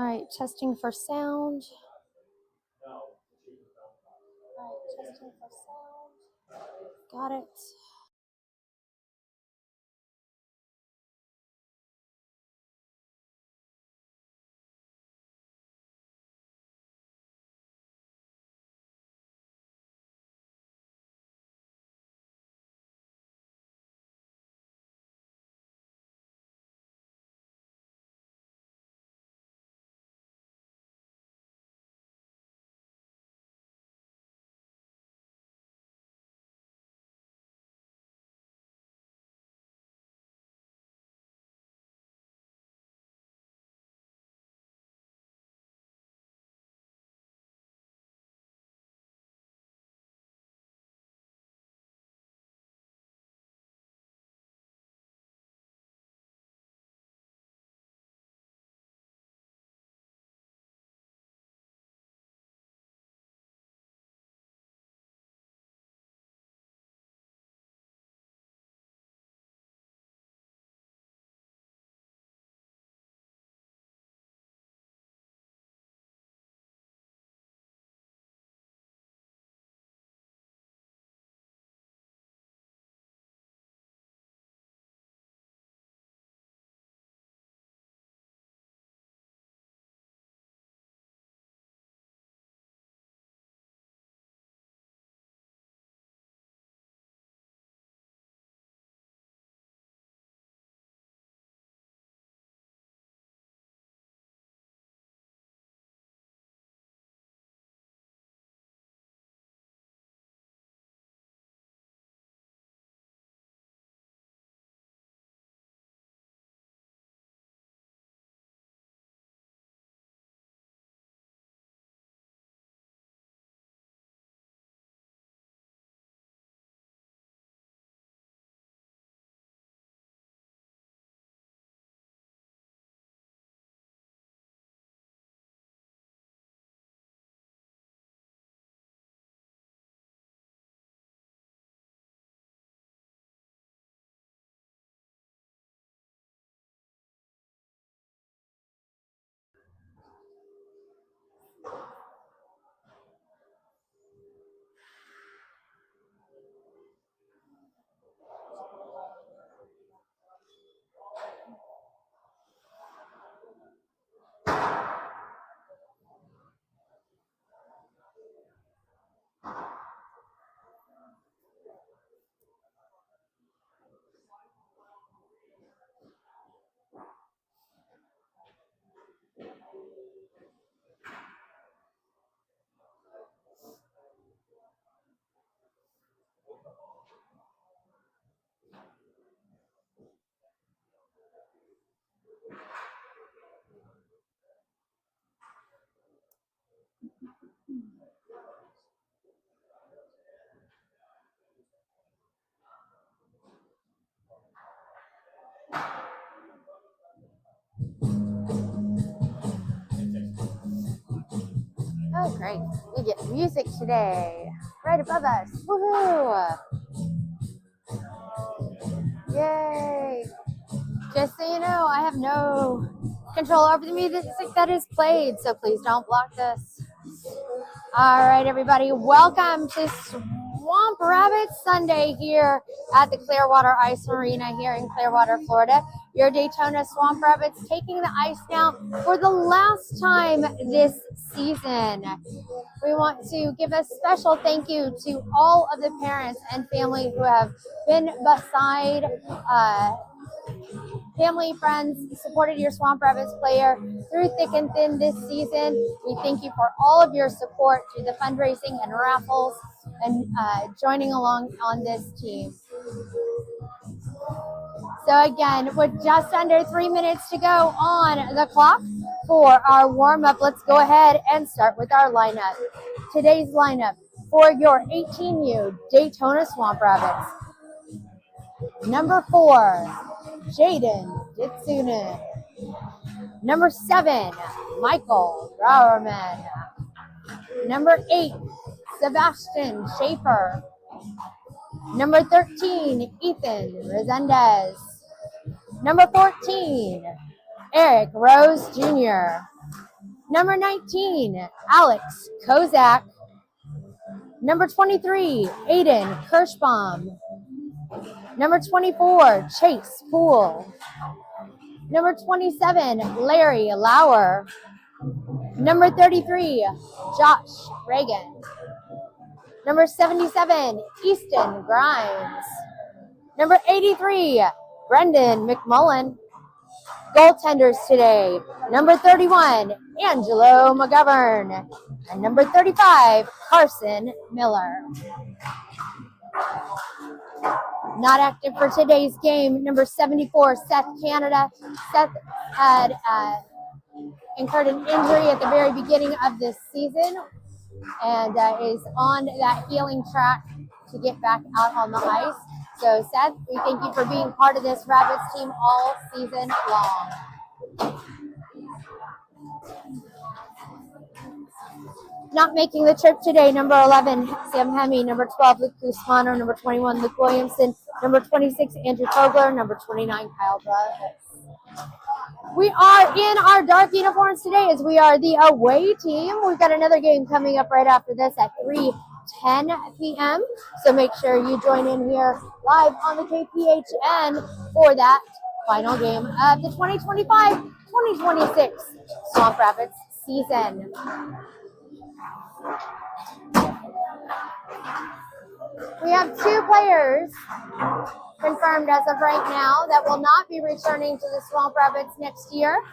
All right, testing for sound. All right, testing for sound. Got it. Oh, great. We get music today right above us. Woohoo! Yay! Just so you know, I have no control over the music that is played, so please don't block this. All right, everybody, welcome to Swamp Rabbit Sunday here at the Clearwater Ice Arena here in Clearwater, Florida. Your Daytona Swamp Rabbits taking the ice now for the last time this season. We want to give a special thank you to all of the parents and family who have been beside family, friends, supported your Swamp Rabbits player through thick and thin this season. We thank you for all of your support through the fundraising and raffles and joining along on this team. So again, with just under 3 minutes to go on the clock for our warm-up, let's go ahead and start with our lineup. Today's lineup for your 18U Daytona Swamp Rabbits. Number 4, Jaden Ditsunen. Number 7, Michael Browerman. Number 8, Sebastian Schaefer. Number 13, Ethan Resendez. Number 14, Eric Rose Jr. Number 19, Alex Kozak. Number 23, Aiden Kirschbaum. Number 24, Chase Poole. Number 27, Larry Lauer. Number 33, Josh Reagan. Number 77, Easton Grimes. Number 83, Brendan McMullen. Goaltenders today, number 31, Angelo McGovern. And number 35, Carson Miller. Not active for today's game, number 74, Seth Canada. Seth had incurred an injury at the very beginning of this season and is on that healing track to get back out on the ice. So Seth, we thank you for being part of this Rabbits team all season long. Not making the trip today, number 11, Sam Hemme. Number 12, Luke Guzmano. Number 21, Luke Williamson. Number 26, Andrew Kogler. Number 29, Kyle Brothers. We are in our dark uniforms today as we are the away team. We've got another game coming up right after this at 3:10 p.m. So make sure you join in here live on the KPHN for that final game of the 2025-2026 Swamp Rapids season. We have 2 players confirmed as of right now that will not be returning to the Swamp Rapids next year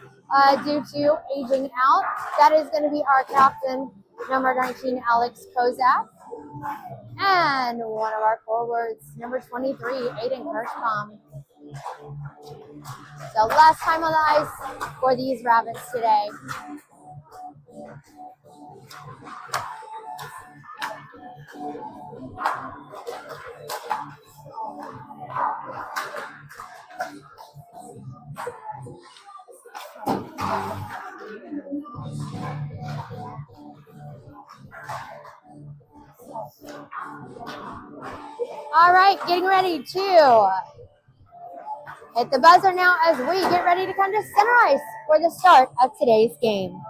due to aging out. That is going to be our captain, number 19, Alex Kozak, and one of our forwards, number 23, Aiden Kirschbaum. So last time on the ice for these Rabbits today. All right, getting ready to hit the buzzer now as we get ready to come to center ice for the start of today's game.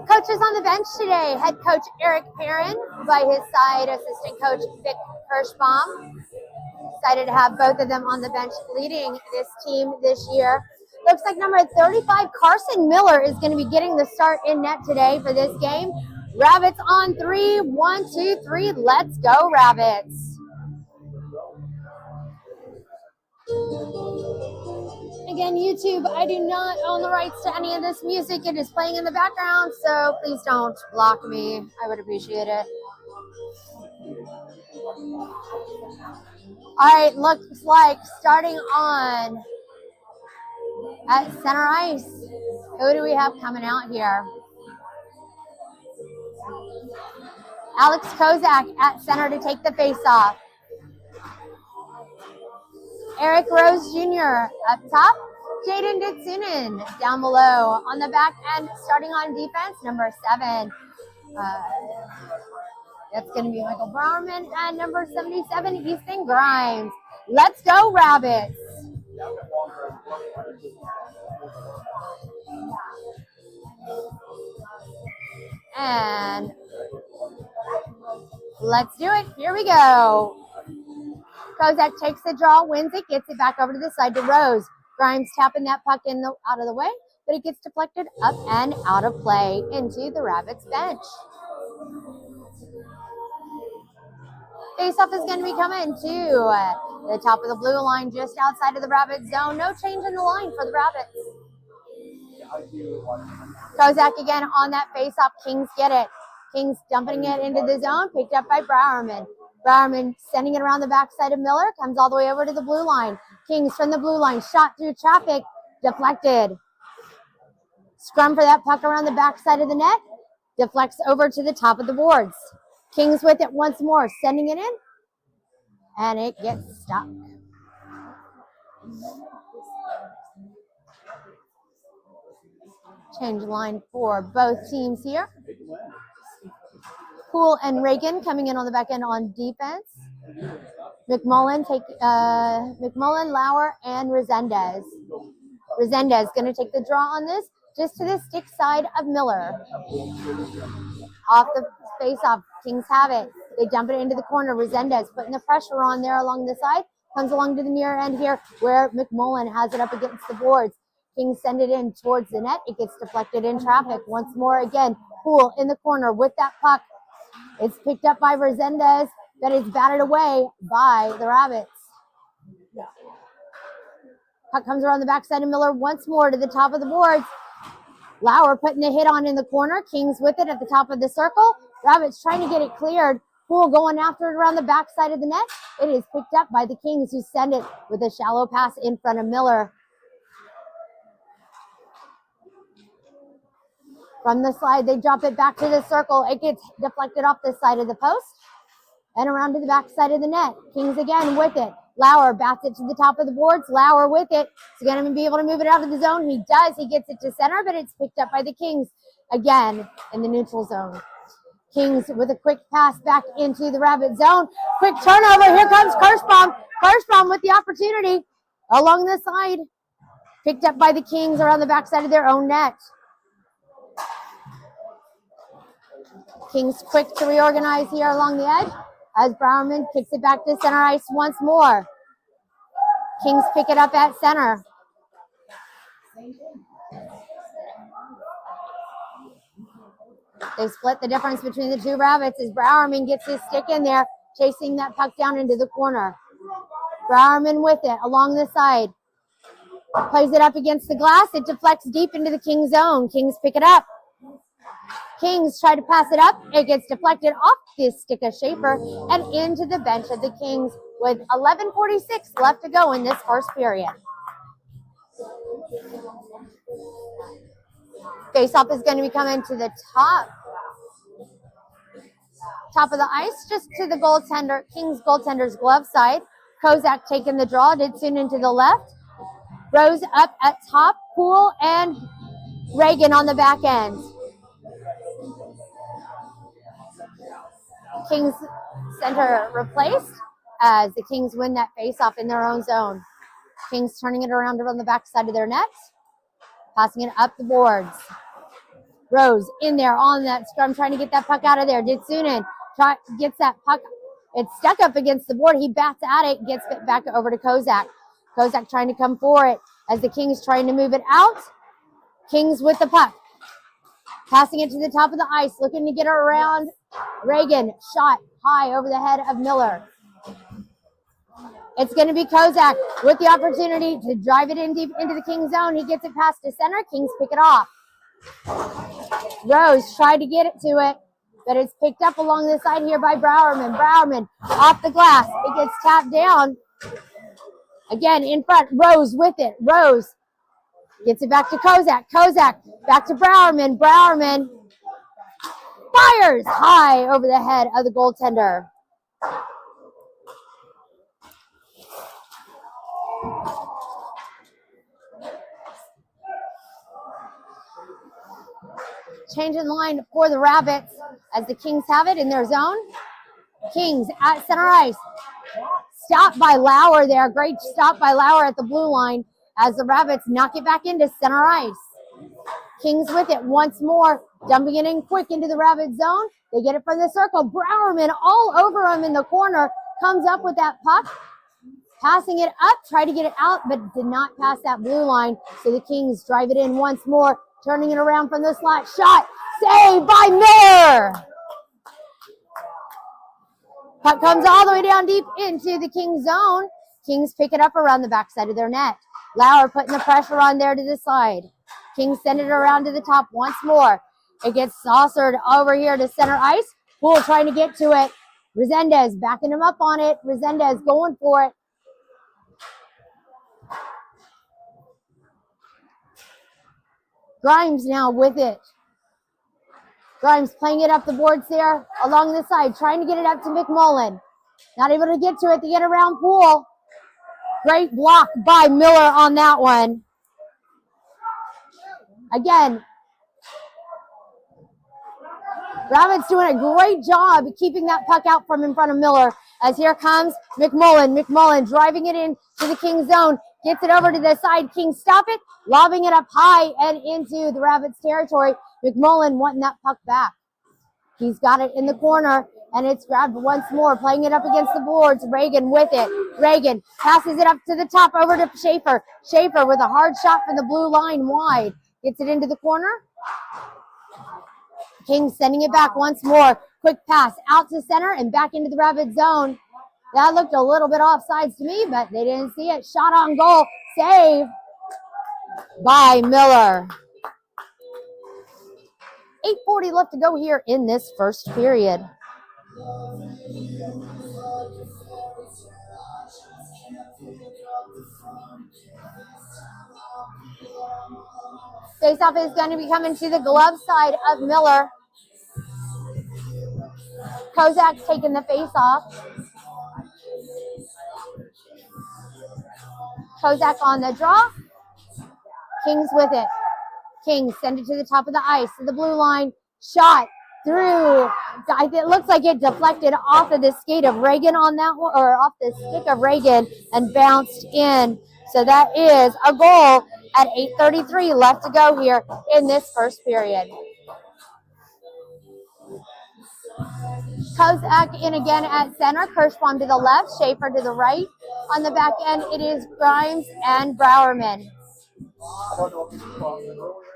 Coaches on the bench today, head coach Eric Perrin, by his side assistant coach Vic Kirschbaum. Excited to have both of them on the bench leading this team this year. Looks like number 35, Carson Miller, is going to be getting the start in net today for this game. Rabbits on 3, 1, 2, 3, let's go Rabbits. Again, YouTube, I do not own the rights to any of this music. It is playing in the background, so please don't block me. I would appreciate it. All right, looks like starting on at center ice. Who do we have coming out here? Alex Kozak at center to take the face-off. Eric Rose Jr. up top. Jaden Ditsunen down below. On the back end, starting on defense, number 7. That's going to be Michael Browerman, and number 77, Easton Grimes. Let's go, Rabbits. And let's do it. Here we go. Kozak takes the draw, wins it, gets it back over to the side to Rose. Grimes tapping that puck out of the way, but it gets deflected up and out of play into the Rabbits bench. Face-off is going to be coming to the top of the blue line, just outside of the Rabbits zone. No change in the line for the Rabbits. Kozak again on that face-off. Kings get it. Kings dumping it into the zone, picked up by Browerman. Browerman sending it around the backside of Miller, comes all the way over to the blue line. Kings from the blue line, shot through traffic, deflected. Scrum for that puck around the backside of the net, deflects over to the top of the boards. Kings with it once more, sending it in, and it gets stuck. Change line for both teams here. Poole and Reagan coming in on the back end on defense. McMullen, Lauer, and Resendez. Resendez going to take the draw on this, just to the stick side of Miller. Off the face-off, Kings have it. They dump it into the corner. Resendez putting the pressure on there along the side. Comes along to the near end here where McMullen has it up against the boards. Kings send it in towards the net. It gets deflected in traffic. Once more again, Poole in the corner with that puck. It's picked up by Resendez, but it's batted away by the Rabbits. Puck comes around the backside of Miller once more to the top of the boards. Lauer putting the hit on in the corner. Kings with it at the top of the circle. Rabbits trying to get it cleared. Poole going after it around the backside of the net. It is picked up by the Kings, who send it with a shallow pass in front of Miller. From the slide, they drop it back to the circle. It gets deflected off the side of the post and around to the back side of the net. Kings again with it. Lauer bats it to the top of the boards. Lauer with it. He's going to be able to move it out of the zone. He does. He gets it to center, but it's picked up by the Kings again in the neutral zone. Kings with a quick pass back into the Rabbit zone. Quick turnover. Here comes Kirschbaum. Kirschbaum with the opportunity along the side. Picked up by the Kings around the backside of their own net. Kings quick to reorganize here along the edge as Browerman kicks it back to center ice once more. Kings pick it up at center. They split the difference between the two Rabbits as Browerman gets his stick in there, chasing that puck down into the corner. Browerman with it along the side. Plays it up against the glass. It deflects deep into the Kings zone. Kings pick it up. Kings try to pass it up. It gets deflected off the stick of Schaefer and into the bench of the Kings with 11:46 left to go in this first period. Face-off is going to be coming to the top of the ice, just to the goaltender, Kings goaltender's glove side. Kozak taking the draw, Ditsunen to the left. Rose up at top, Poole and Reagan on the back end. Kings center replaced as the Kings win that face-off in their own zone. Kings turning it around on the back side of their net, passing it up the boards. Rose in there on that scrum, trying to get that puck out of there. Ditsunen gets that puck. It's stuck up against the board. He bats at it, gets it back over to Kozak. Kozak trying to come for it as the Kings trying to move it out. Kings with the puck. Passing it to the top of the ice, looking to get it around. Reagan, shot high over the head of Miller. It's going to be Kozak with the opportunity to drive it in deep into the Kings zone. He gets it past to center. Kings pick it off. Rose tried to get it to it, but it's picked up along the side here by Browerman. Browerman off the glass. It gets tapped down. Again, in front. Rose with it. Rose gets it back to Kozak. Kozak back to Browerman. Browerman fires high over the head of the goaltender. Change in line for the Rabbits as the Kings have it in their zone. Kings at center ice. Stop by Lauer there. Great stop by Lauer at the blue line as the Rabbits knock it back into center ice. Kings with it once more, dumping it in quick into the Rabbit zone. They get it from the circle. Browerman all over him in the corner. Comes up with that puck. Passing it up, tried to get it out, but did not pass that blue line. So the Kings drive it in once more, turning it around from the slot. Shot, saved by Miller. Puck comes all the way down deep into the Kings zone. Kings pick it up around the backside of their net. Lauer putting the pressure on there to the side. Kings send it around to the top once more. It gets saucered over here to center ice. Poole trying to get to it. Resendez backing him up on it. Resendez going for it. Grimes now with it. Grimes playing it up the boards there along the side, trying to get it up to McMullen. Not able to get to it to get around Poole. Great block by Miller on that one. Again, Rabbits doing a great job keeping that puck out from in front of Miller. As here comes McMullen. McMullen driving it in to the Kings zone. Gets it over to the side. Kings stop it. Lobbing it up high and into the Rabbits territory. McMullen wanting that puck back. He's got it in the corner, and it's grabbed once more, playing it up against the boards. Reagan with it. Reagan passes it up to the top over to Schaefer. Schaefer with a hard shot from the blue line wide. Gets it into the corner. Kings sending it back once more. Quick pass out to center and back into the Rabbit zone. That looked a little bit offsides to me, but they didn't see it. Shot on goal. Save by Miller. 8:40 left to go here in this first period. Faceoff is going to be coming to the glove side of Miller. Kozak taking the faceoff. Kozak on the draw. Kings with it. Kings send it to the top of the ice, to the blue line. Shot through. It looks like it deflected off of the skate of Reagan on that one, or off the stick of Reagan and bounced in. So that is a goal at 8:33 left to go here in this first period. Kozak in again at center. Kirschbaum to the left. Schaefer to the right. On the back end, it is Grimes and Browerman.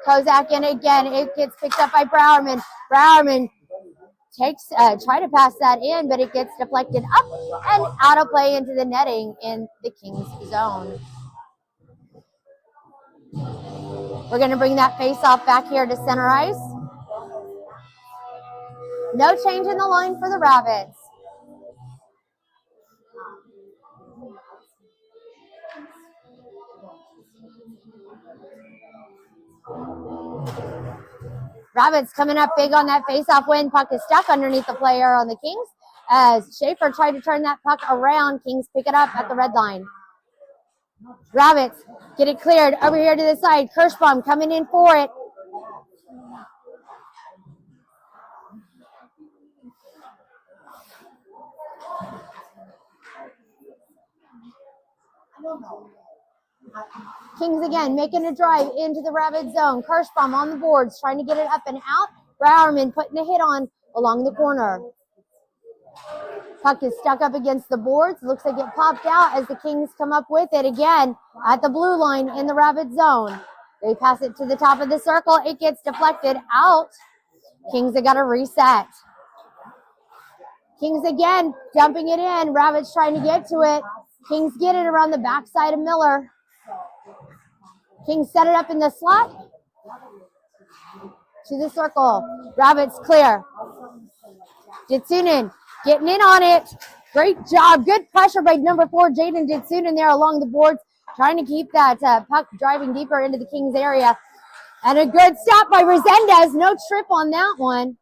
Kozak in again. It gets picked up by Browerman. Browerman takes try to pass that in, but it gets deflected up and out of play into the netting in the Kings zone. We're going to bring that face-off back here to center ice. No change in the line for the Rabbits. Rabbits coming up big on that face-off win. Puck is stuck underneath the player on the Kings. As Schaefer tried to turn that puck around, Kings pick it up at the red line. Rabbits get it cleared over here to the side. Kirschbaum coming in for it. Kings again making a drive into the Rabbit zone. Kirschbaum on the boards trying to get it up and out. Browerman putting a hit on along the corner. Puck is stuck up against the boards. Looks like it popped out as the Kings come up with it again at the blue line in the Rabbit zone. They pass it to the top of the circle. It gets deflected out. Kings have got to reset. Kings again dumping it in. Rabbits trying to get to it. Kings get it around the backside of Miller. Kings set it up in the slot to the circle. Rabbits clear. Ditsunen getting in on it. Great job. Good pressure by number 4, Jaden Ditsunen there along the boards, trying to keep that puck driving deeper into the Kings area. And a good stop by Resendez. No trip on that one.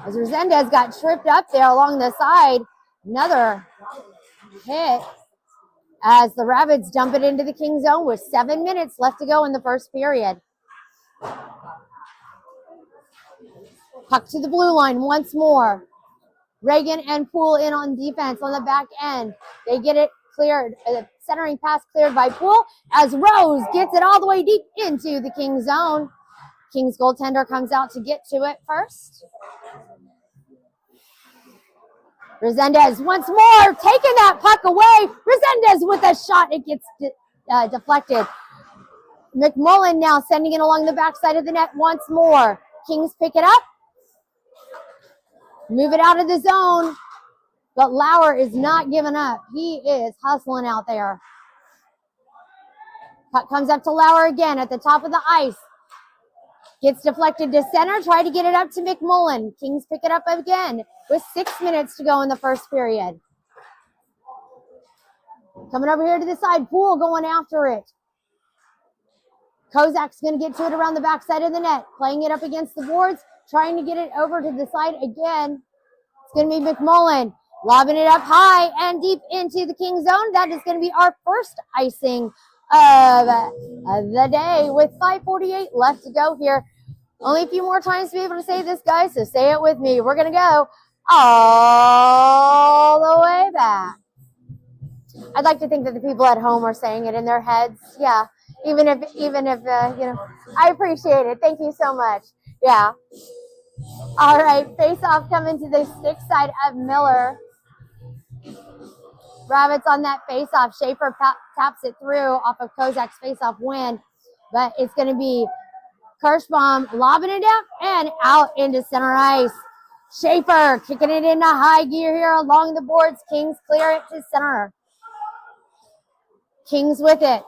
As Resendez got tripped up there along the side. Another hit as the Rabbits dump it into the King zone with 7 minutes left to go in the first period. Puck to the blue line once more. Reagan and Poole in on defense on the back end. They get it cleared. The centering pass cleared by Poole as Rose gets it all the way deep into the King zone. King's goaltender comes out to get to it first. Resendez once more taking that puck away. Resendez with a shot. It gets deflected. McMullen now sending it along the backside of the net once more. Kings pick it up. Move it out of the zone. But Lauer is not giving up. He is hustling out there. Puck comes up to Lauer again at the top of the ice. Gets deflected to center. Try to get it up to McMullen. Kings pick it up again with 6 minutes to go in the first period. Coming over here to the side. Poole going after it. Kozak's going to get to it around the backside of the net. Playing it up against the boards. Trying to get it over to the side again. It's going to be McMullen. Lobbing it up high and deep into the King zone. That is going to be our first icing of the day with 5:48 left to go here. Only a few more times to be able to say this, guys, so say it with me. We're going to go all the way back. I'd like to think that the people at home are saying it in their heads. Yeah, even if you know, I appreciate it. Thank you so much. Yeah. All right, face-off coming to the stick side of Miller. Rabbits on that face-off. Schaefer taps it through off of Kozak's face-off win, but it's going to be Kirschbaum lobbing it up and out into center ice. Schaefer kicking it into high gear here along the boards. Kings clear it to center. Kings with it.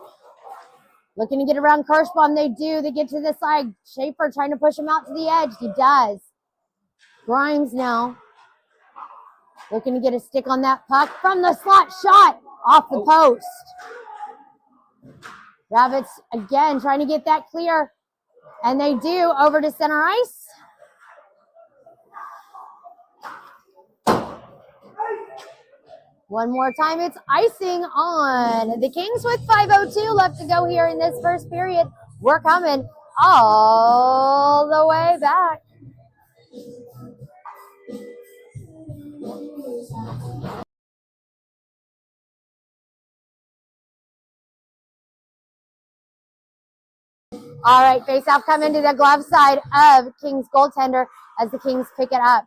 Looking to get around Kirschbaum. They do. They get to the side. Schaefer trying to push him out to the edge. He does. Grimes now. Looking to get a stick on that puck from the slot shot off the post. Rabbits again trying to get that clear. And they do over to center ice. One more time, it's icing on the Kings with 5:02 left to go here in this first period. We're coming all the way back. All right, face-off coming to the glove side of Kings goaltender as the Kings pick it up.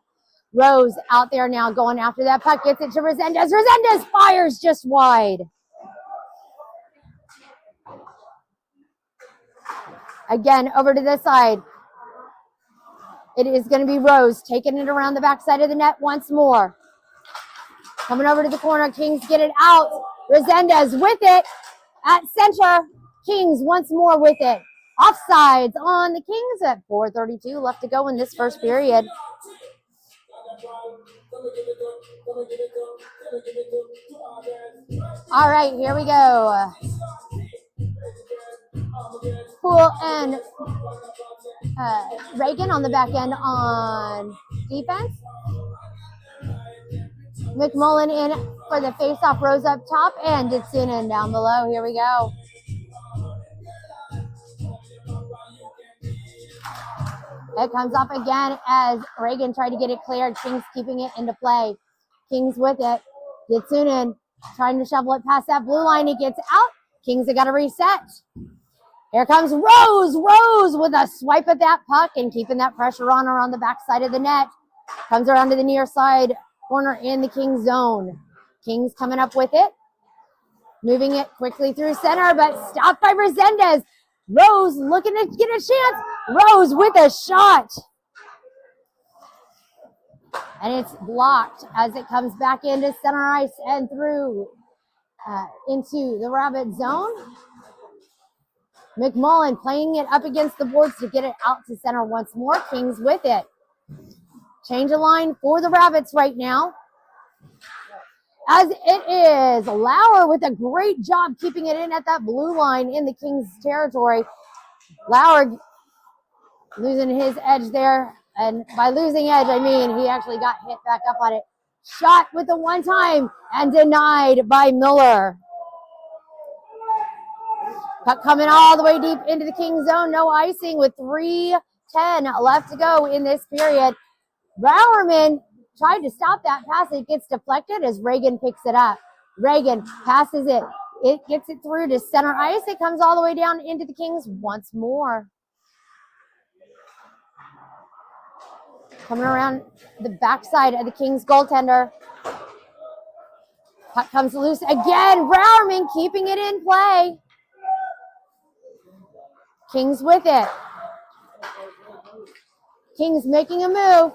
Rose out there now going after that puck. Gets it to Resendez. Resendez fires just wide. Again, over to this side. It is going to be Rose taking it around the backside of the net once more. Coming over to the corner. Kings get it out. Resendez with it at center. Kings once more with it. Offsides on the Kings at 4:32 left to go in this first period. All right, here we go. Poole and Reagan on the back end on defense. McMullen in for the face-off. Rose up top and Ditsunen down below. Here we go. It comes up again as Reagan tried to get it cleared. Kings keeping it into play. Kings with it. Ditsunen trying to shovel it past that blue line. It gets out. Kings have got to reset. Here comes Rose. Rose with a swipe at that puck and keeping that pressure on around the backside of the net. Comes around to the near side corner in the Kings zone. Kings coming up with it. Moving it quickly through center, but stopped by Resendez. Rose looking to get a chance. Rose with a shot. And it's blocked as it comes back into center ice and through into the Rabbit zone. McMullen playing it up against the boards to get it out to center once more. Kings with it. Change of line for the Rabbits right now. As it is Lauer with a great job keeping it in at that blue line in the Kings territory. Lauer losing his edge there And by losing edge, I mean he actually got hit back up on it. Shot with the one time and denied by Miller. Puck coming all the way deep into the Kings zone. No icing with 3:10 left to go in this period. Bowerman tried to stop that pass. It gets deflected as Reagan picks it up. Reagan passes it. It gets it through to center ice. It comes all the way down into the Kings once more. Coming around the backside of the Kings goaltender. Puck comes loose again. Bowerman keeping it in play. Kings with it. Kings making a move.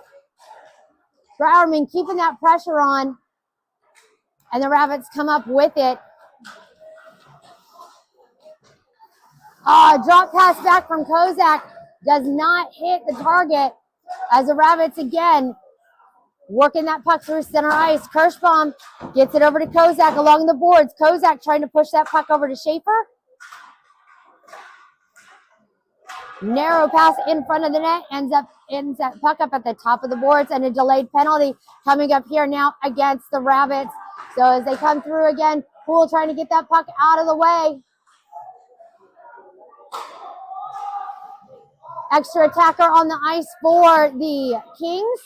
Bowerman keeping that pressure on. And the Rabbits come up with it. Drop pass back from Kozak. Does not hit the target as the Rabbits again working that puck through center ice. Kirschbaum gets it over to Kozak along the boards. Kozak trying to push that puck over to Schaefer. Narrow pass in front of the net, ends that puck up at the top of the boards, and a delayed penalty coming up here now against the Rabbits. So as they come through again, Poole trying to get that puck out of the way. Extra attacker on the ice for the Kings,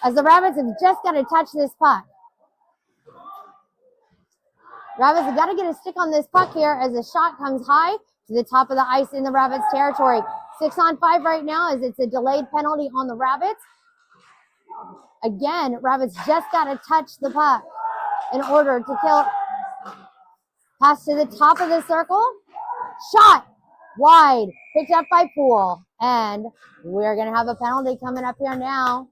as the Rabbits have just got to touch this puck. Rabbits have got to get a stick on this puck here as the shot comes high to the top of the ice in the Rabbits territory. 6-on-5 right now as it's a delayed penalty on the Rabbits. Again, Rabbits just got to touch the puck in order to kill. Pass to the top of the circle. Shot wide, picked up by Poole. And we're going to have a penalty coming up here now.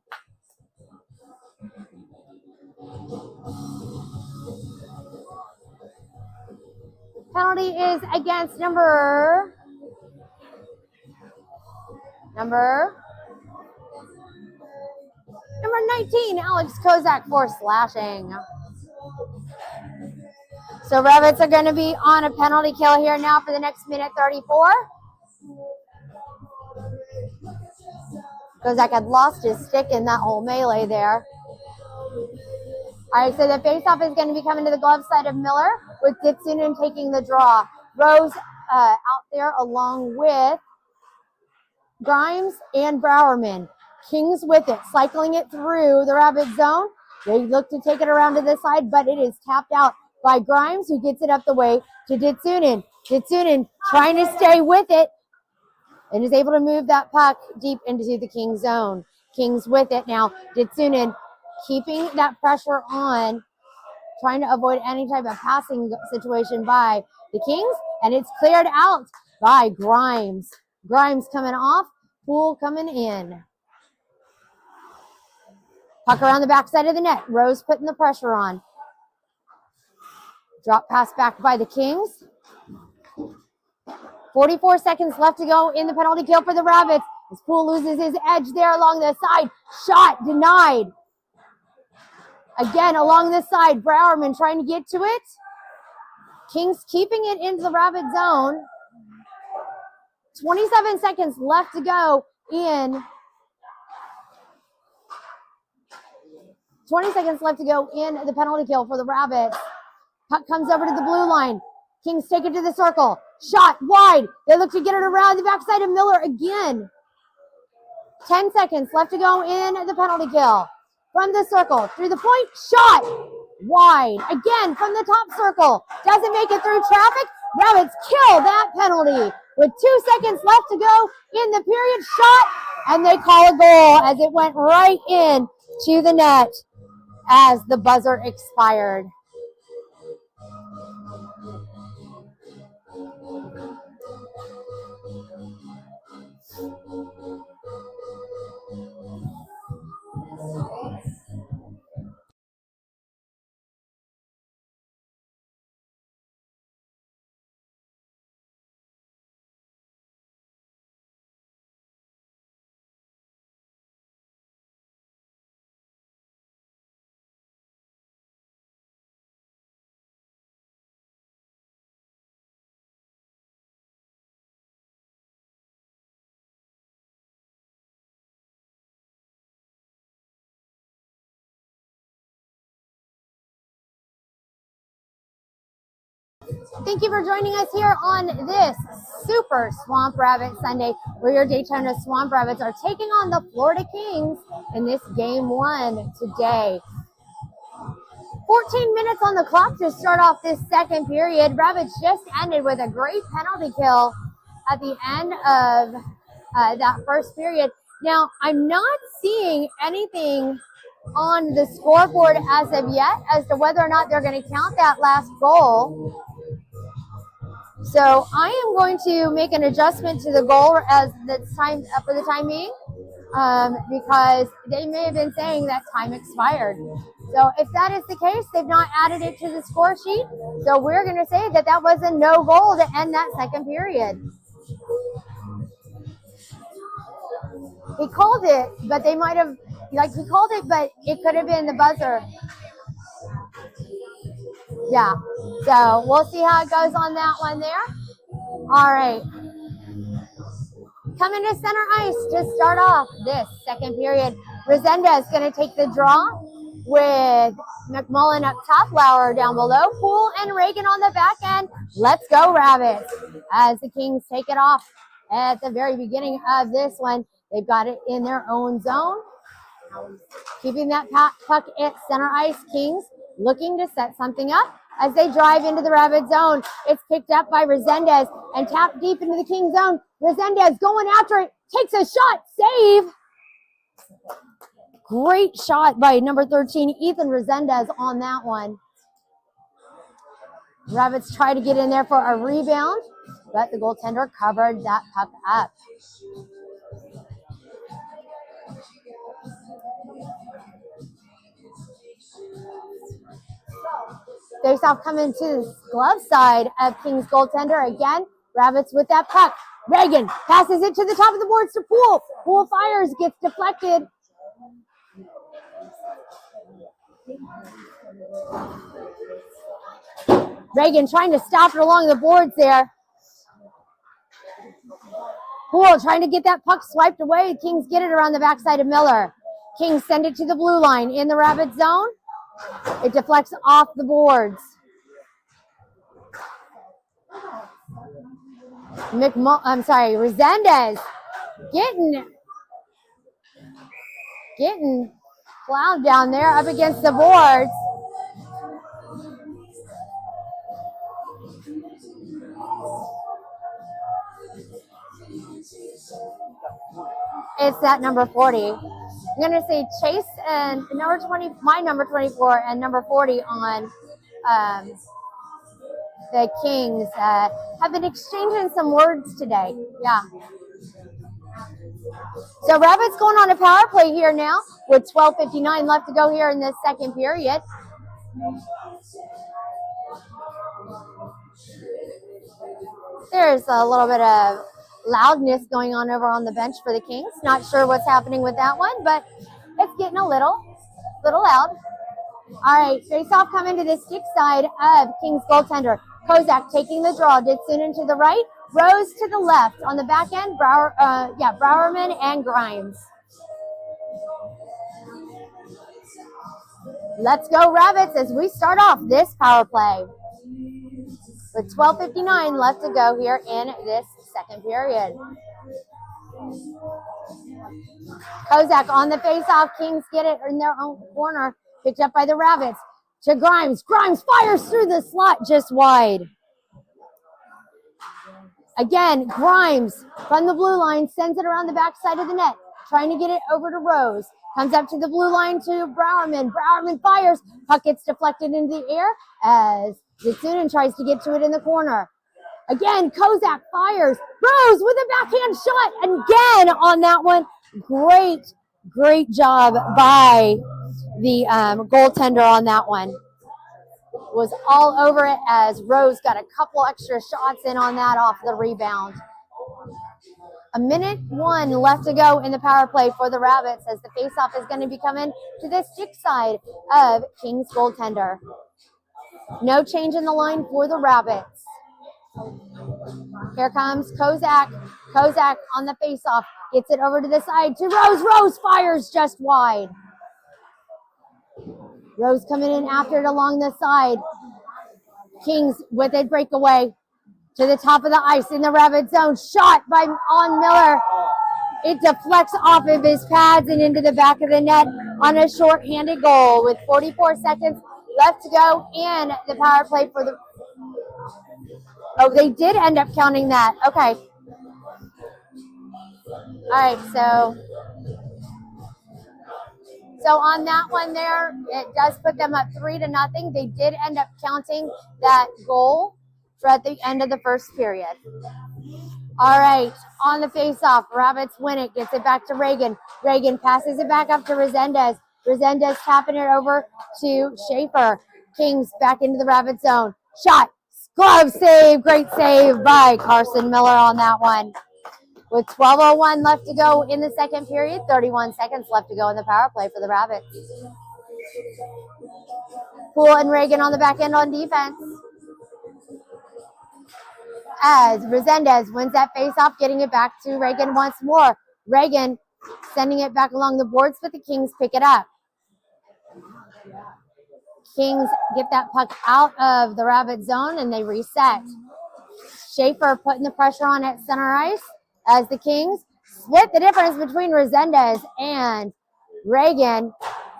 Penalty is against number 19, Alex Kozak, for slashing. So Rabbits are going to be on a penalty kill here now for the next minute 34. Kozak had lost his stick in that whole melee there. All right, so the faceoff is going to be coming to the glove side of Miller with Ditsunen taking the draw. Rose out there along with Grimes and Bowerman. Kings with it, cycling it through the Rabbit zone. They look to take it around to this side, but it is tapped out by Grimes, who gets it up the way to Ditsunen. Ditsunen trying to stay with it and is able to move that puck deep into the Kings zone. Kings with it now. Ditsunen keeping that pressure on, trying to avoid any type of passing situation by the Kings, and it's cleared out by Grimes. Grimes coming off, Poole coming in. Puck around the backside of the net. Rose putting the pressure on. Drop pass back by the Kings. 44 seconds left to go in the penalty kill for the Rabbits. As Poole loses his edge there along the side. Shot denied. Again, along this side, Bowerman trying to get to it. Kings keeping it into the Rabbit zone. 27 seconds left to go in. 20 seconds left to go in the penalty kill for the Rabbits. Puck comes over to the blue line. Kings take it to the circle. Shot wide. They look to get it around the backside of Miller again. 10 seconds left to go in the penalty kill. From the circle, through the point, shot wide. Again, from the top circle. Doesn't make it through traffic. Rabbits kill that penalty with 2 seconds left to go in the period. Shot, and they call a goal as it went right in to the net as the buzzer expired. Thank you for joining us here on this Super Swamp Rabbit Sunday, where your Daytona Swamp Rabbits are taking on the Florida Kings in this game one today. 14 minutes on the clock to start off this second period. Rabbits just ended with a great penalty kill at the end of that first period. Now, I'm not seeing anything on the scoreboard as of yet as to whether or not they're going to count that last goal. So I am going to make an adjustment to the goal as the time for the time being, because they may have been saying that time expired. So if that is the case, they've not added it to the score sheet. So we're going to say that that was a no goal to end that second period. He called it, but they might have, he called it, but it could have been the buzzer. Yeah. So we'll see how it goes on that one there. All right. Coming to center ice to start off this second period. Resendez is going to take the draw with McMullen up top, Lauer down below, Poole and Reagan on the back end. Let's go, Rabbits. As the Kings take it off at the very beginning of this one. They've got it in their own zone. Keeping that puck at center ice. Kings looking to set something up as they drive into the Rabbit zone. It's picked up by Resendez and tapped deep into the King zone. Resendez going after it, takes a shot, save. Great shot by number 13, Ethan Resendez on that one. Rabbits try to get in there for a rebound, but the goaltender covered that puck up. Face-off coming to the glove side of King's goaltender. Again, Rabbits with that puck. Reagan passes it to the top of the boards to Poole. Poole fires, gets deflected. Reagan trying to stop it along the boards there. Poole trying to get that puck swiped away. Kings get it around the backside of Miller. Kings send it to the blue line in the Rabbit zone. It deflects off the boards. Resendez getting plowed down there up against the boards. It's that number 40. I'm going to say Chase and number 20, my number 24 and number 40 on the Kings have been exchanging some words today. Yeah. So Rabbits going on a power play here now with 12:59 left to go here in this second period. There's a little bit of loudness going on over on the bench for the Kings. Not sure what's happening with that one, but it's getting a little loud. All right, face-off coming to the stick side of Kings goaltender. Kozak taking the draw. Ditsunen to the right. Rose to the left. On the back end, Browerman and Grimes. Let's go, Rabbits, as we start off this power play. With 12:59 left to go here in this second period. Kozak on the face-off. Kings get it in their own corner. Picked up by the Rabbits. To Grimes. Grimes fires through the slot just wide. Again, Grimes from the blue line sends it around the backside of the net. Trying to get it over to Rose. Comes up to the blue line to Browerman. Browerman fires. Puck gets deflected into the air as Ditsunen tries to get to it in the corner. Again, Kozak fires. Rose with a backhand shot. Again on that one. Great job by the goaltender on that one. Was all over it as Rose got a couple extra shots in on that off the rebound. A minute one left to go in the power play for the Rabbits as the faceoff is going to be coming to the stick side of King's goaltender. No change in the line for the Rabbits. Here comes Kozak. Kozak on the faceoff. Gets it over to the side to Rose. Rose fires just wide. Rose coming in after it along the side. Kings with a breakaway to the top of the ice in the rabbit zone. Shot by on Miller. It deflects off of his pads and into the back of the net on a short-handed goal with 44 seconds left to go in the power play for the... Oh, they did end up counting that. Okay. All right, so on that one there, it does put them up 3-0. They did end up counting that goal for at the end of the first period. All right, on the face-off, Rabbits win it, gets it back to Reagan. Reagan passes it back up to Resendez. Resendez tapping it over to Schaefer. Kings back into the Rabbit zone. Shot, glove save, great save by Carson Miller on that one. With 12:01 left to go in the second period, 31 seconds left to go in the power play for the Rabbits. Poole and Reagan on the back end on defense. As Resendez wins that face-off, getting it back to Reagan once more. Reagan sending it back along the boards, but the Kings pick it up. Kings get that puck out of the Rabbit zone, and they reset. Schaefer putting the pressure on at center ice as the Kings split the difference between Resendez and Reagan.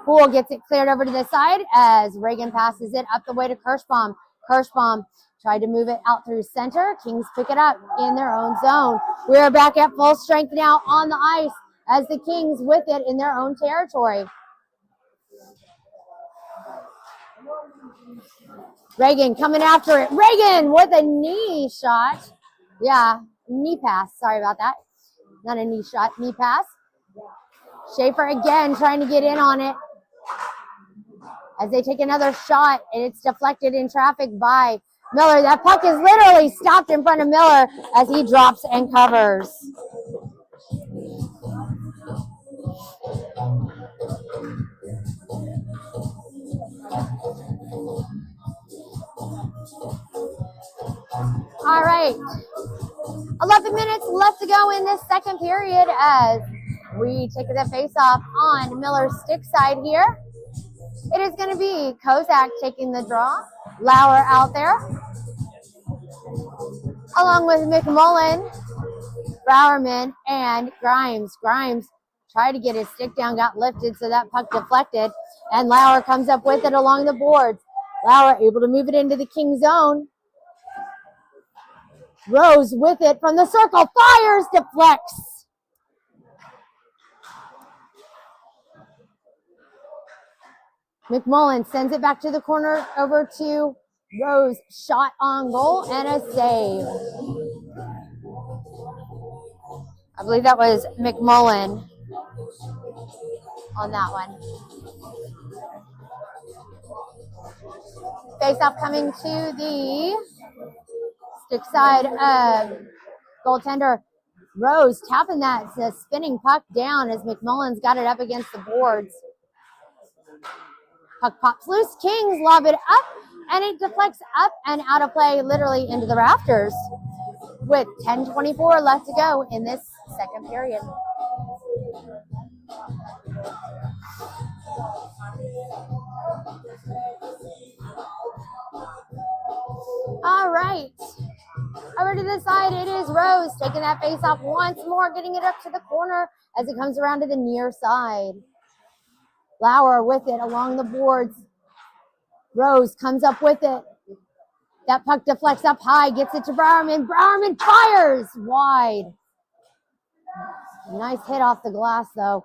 Poole gets it cleared over to the side as Reagan passes it up the way to Kirschbaum. Kirschbaum tried to move it out through center. Kings pick it up in their own zone. We're back at full strength now on the ice as the Kings with it in their own territory. Reagan coming after it. Reagan with a knee shot. Yeah, knee pass. Sorry about that. Not a knee shot, knee pass. Schaefer again trying to get in on it as they take another shot, and it's deflected in traffic by Miller. That puck is literally stopped in front of Miller as he drops and covers. All right, 11 minutes left to go in this second period as we take the face-off on Miller's stick side here. It is going to be Kozak taking the draw. Lauer out there, along with McMullen, Bowerman, and Grimes. Grimes tried to get his stick down, got lifted, so that puck deflected, and Lauer comes up with it along the boards. Lauer able to move it into the King zone. Rose with it from the circle, fires, deflects. McMullen sends it back to the corner over to Rose. Shot on goal and a save. I believe that was McMullen on that one. Face-off coming to the stick side of goaltender Rose, tapping that spinning puck down as McMullen's got it up against the boards. Puck pops loose. Kings lob it up, and it deflects up and out of play, literally into the rafters, with 10:24 left to go in this second period. All right. Over to the side, it is Rose taking that face off once more, getting it up to the corner as it comes around to the near side. Lauer with it along the boards. Rose comes up with it. That puck deflects up high, gets it to Bowerman. Bowerman fires wide. Nice hit off the glass, though.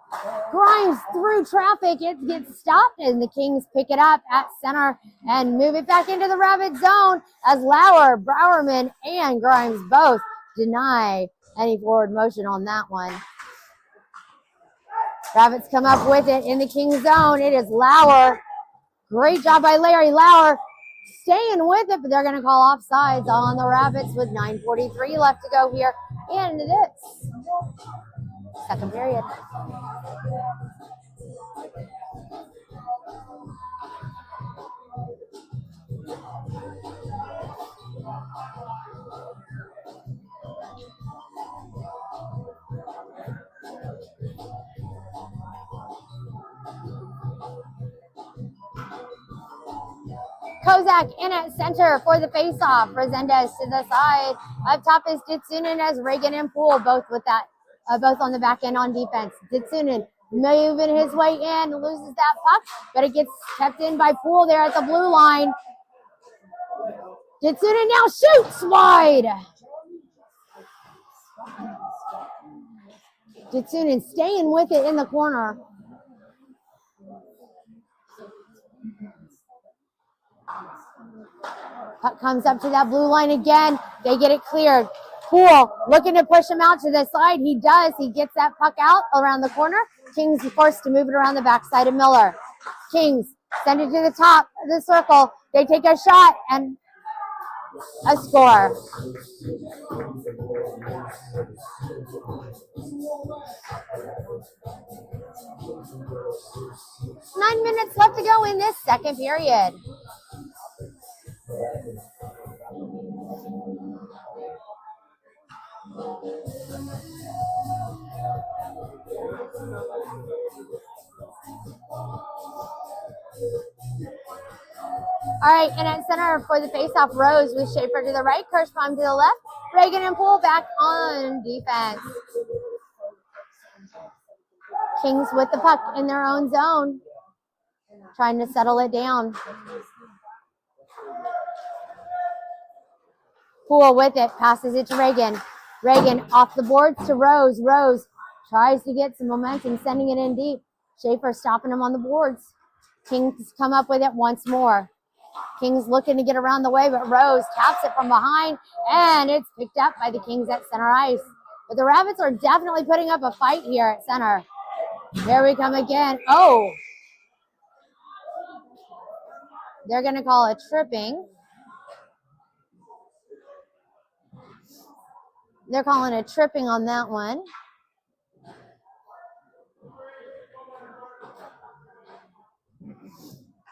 Grimes through traffic. It gets stopped, and the Kings pick it up at center and move it back into the Rabbit zone as Lauer, Bowerman, and Grimes both deny any forward motion on that one. Rabbits come up with it in the Kings zone. It is Lauer. Great job by Larry Lauer staying with it, but they're going to call offsides on the Rabbits with 9:43 left to go here in this second period. Kozak in at center for the faceoff. Resendez to the side. Up top is Ditsunen as Reagan and Poole both with that, both on the back end on defense. Ditsunen moving his way in, loses that puck, but it gets kept in by Poole there at the blue line. Ditsunen now shoots wide. Ditsunen staying with it in the corner. Puck comes up to that blue line again. They get it cleared. Poole looking to push him out to the side. He does. He gets that puck out around the corner. Kings forced to move it around the backside of Miller. Kings send it to the top of the circle. They take a shot and a score. Nine minutes left to go in this second period. All right, and at center for the faceoff, Rose with Schaefer to the right, Kirschbaum to the left, Reagan and Poole back on defense. Kings with the puck in their own zone, trying to settle it down. Poole with it, passes it to Reagan. Reagan off the boards to Rose. Rose tries to get some momentum, sending it in deep. Schaefer stopping him on the boards. Kings come up with it once more. Kings looking to get around the way, but Rose taps it from behind, and it's picked up by the Kings at center ice. But the Rabbits are definitely putting up a fight here at center. Here we come again. Oh! They're going to call it tripping. They're calling it tripping on that one.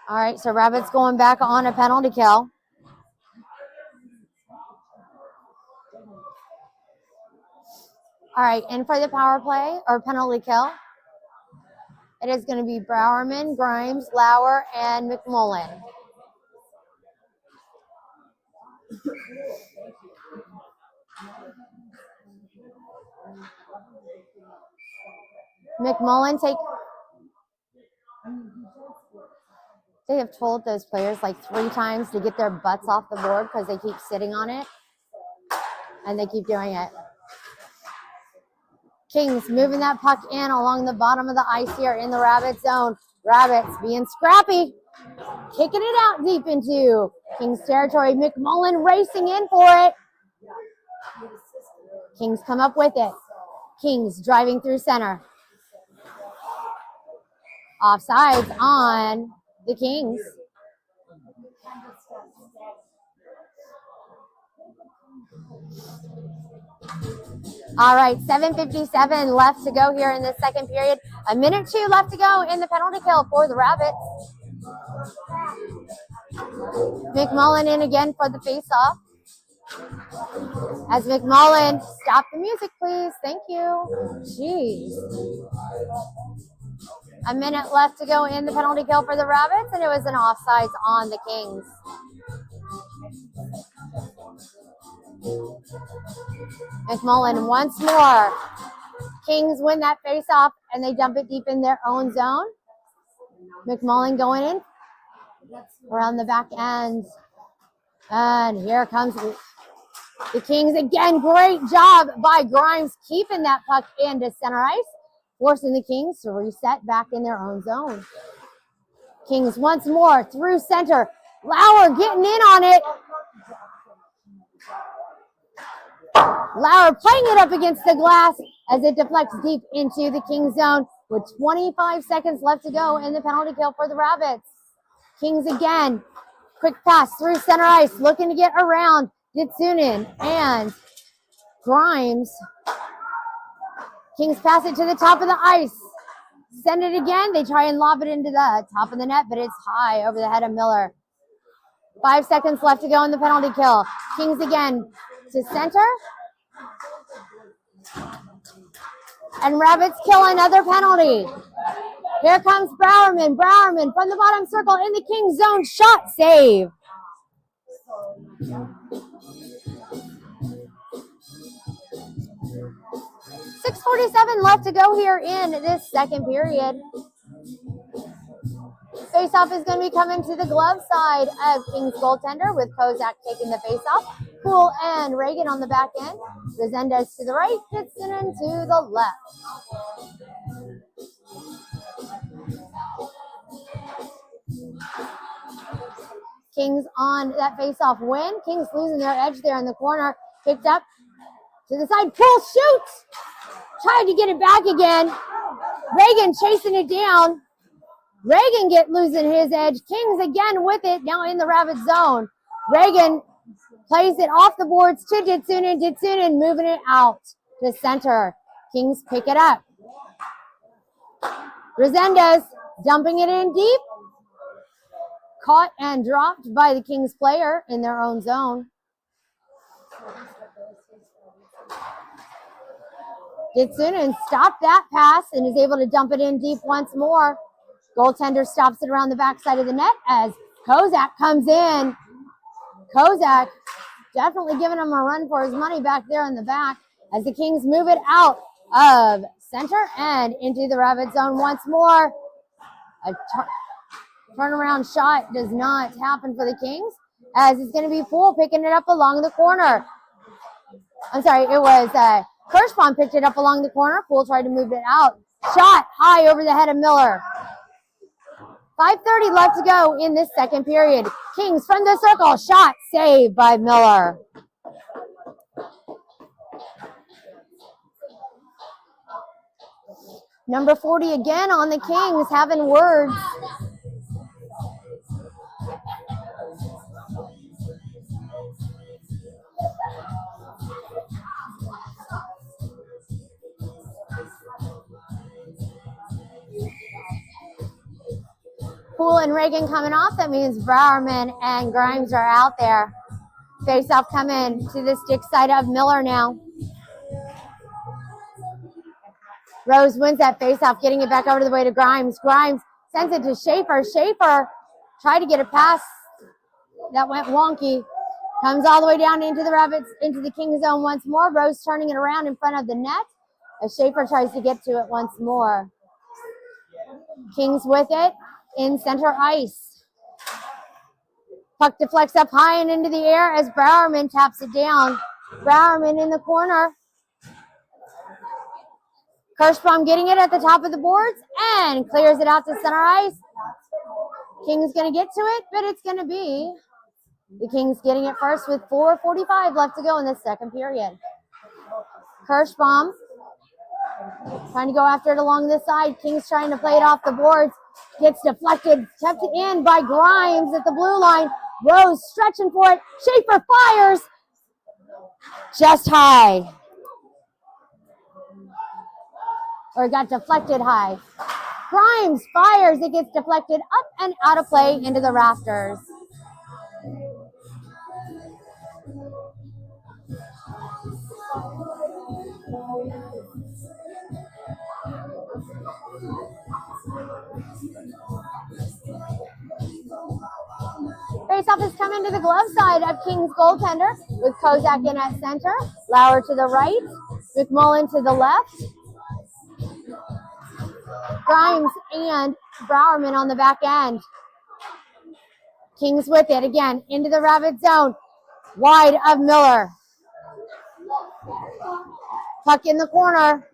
All right, so Rabbits going back on a penalty kill. All right, and for the power play or penalty kill, it is going to be Browerman, Grimes, Lauer, and McMullen. McMullen they have told those players like 3 times to get their butts off the board because they keep sitting on it, and they keep doing it. Kings moving that puck in along the bottom of the ice here in the Rabbit zone. Rabbits being scrappy, kicking it out deep into Kings territory. McMullen racing in for it. Kings come up with it. Kings driving through center. Offsides on the Kings. All right, 7:57 left to go here in the second period. 1 minute 2 left to go in the penalty kill for the Rabbits. McMullen in again for the faceoff. As McMullen, stop the music, please. Thank you. Jeez. 1 minute left to go in the penalty kill for the Rabbits, and it was an offsides on the Kings. McMullen once more. Kings win that faceoff, and they dump it deep in their own zone. McMullen going in around the back end. And here comes the Kings again. Great job by Grimes keeping that puck into center ice, forcing the Kings to reset back in their own zone. Kings once more through center. Lauer getting in on it. Lauer playing it up against the glass as it deflects deep into the Kings zone with 25 seconds left to go in the penalty kill for the Rabbits. Kings again. Quick pass through center ice, looking to get around Ditsunen and Grimes. Kings pass it to the top of the ice. Send it again. They try and lob it into the top of the net, but it's high over the head of Miller. 5 seconds left to go in the penalty kill. Kings again to center. And Rabbits kill another penalty. Here comes Browerman. Browerman from the bottom circle in the Kings zone. Shot save .647 left to go here in this second period. Face-off is going to be coming to the glove side of King's goaltender with Kozak taking the face-off. Poole and Reagan on the back end. Resendez to the right, Kitsonen to the left. Kings on that face-off win. Kings losing their edge there in the corner. Picked up to the side. Poole shoots. Tried to get it back again. Reagan chasing it down. Reagan losing his edge. Kings again with it now in the Rabbit zone. Reagan plays it off the boards to Ditsunen. Ditsunen moving it out to center. Kings pick it up. Resendez dumping it in deep. Caught and dropped by the Kings player in their own zone. Ditsunen stopped that pass and is able to dump it in deep once more. Goaltender stops it around the backside of the net as Kozak comes in. Kozak definitely giving him a run for his money back there in the back as the Kings move it out of center and into the Rabbit zone once more. A turnaround shot does not happen for the Kings as it's going to be Poole picking it up along the corner. I'm sorry, it was Kirschbaum picked it up along the corner. Poole tried to move it out. Shot high over the head of Miller. 5:30 left to go in this second period. Kings from the circle. Shot saved by Miller. Number 40 again on the Kings having words. Poole and Reagan coming off. That means Browerman and Grimes are out there. Face-off coming to the stick side of Miller now. Rose wins that face-off, getting it back over to the way to Grimes. Grimes sends it to Schaefer. Schaefer tried to get a pass that went wonky. Comes all the way down into the Rabbits, into the King zone once more. Rose turning it around in front of the net as Schaefer tries to get to it once more. Kings with it in center ice. Puck deflects up high and into the air as Browerman taps it down. Browerman in the corner. Kirschbaum getting it at the top of the boards and clears it out to center ice. Kings going to get to it, but it's going to be the Kings getting it first with 4:45 left to go in the second period. Kirschbaum trying to go after it along this side. Kings trying to play it off the boards. Gets deflected, kept in by Grimes at the blue line. Rose stretching for it. Schaefer fires. Just high. Or got deflected high. Grimes fires. It gets deflected up and out of play into the rafters. Face-off is coming to the glove side of King's goaltender with Kozak in at center. Lauer to the right. McMullen to the left. Grimes and Browerman on the back end. Kings with it again into the Rabbit zone. Wide of Miller. Puck in the corner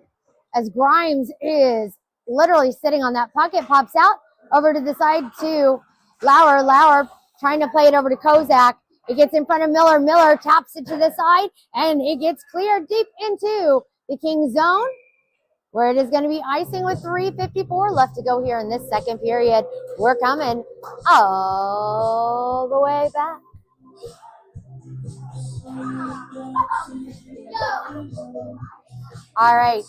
as Grimes is literally sitting on that puck. It pops out over to the side to Lauer. Lauer trying to play it over to Kozak. It gets in front of Miller. Miller taps it to the side and it gets cleared deep into the King zone, where it is going to be icing with 3:54 left to go here in this second period. We're coming all the way back. All right.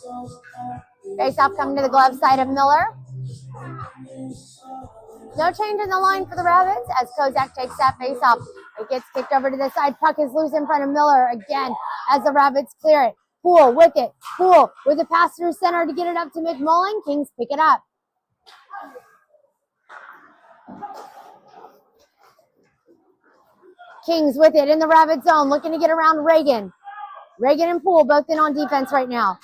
Face-off coming to the glove side of Miller. No change in the line for the Rabbits as Kozak takes that face-off. It gets kicked over to the side. Puck is loose in front of Miller again as the Rabbits clear it. Poole with it. Poole with a pass through center to get it up to McMullen. Kings pick it up. Kings with it in the Rabbit zone, looking to get around Reagan. Reagan and Poole both in on defense right now.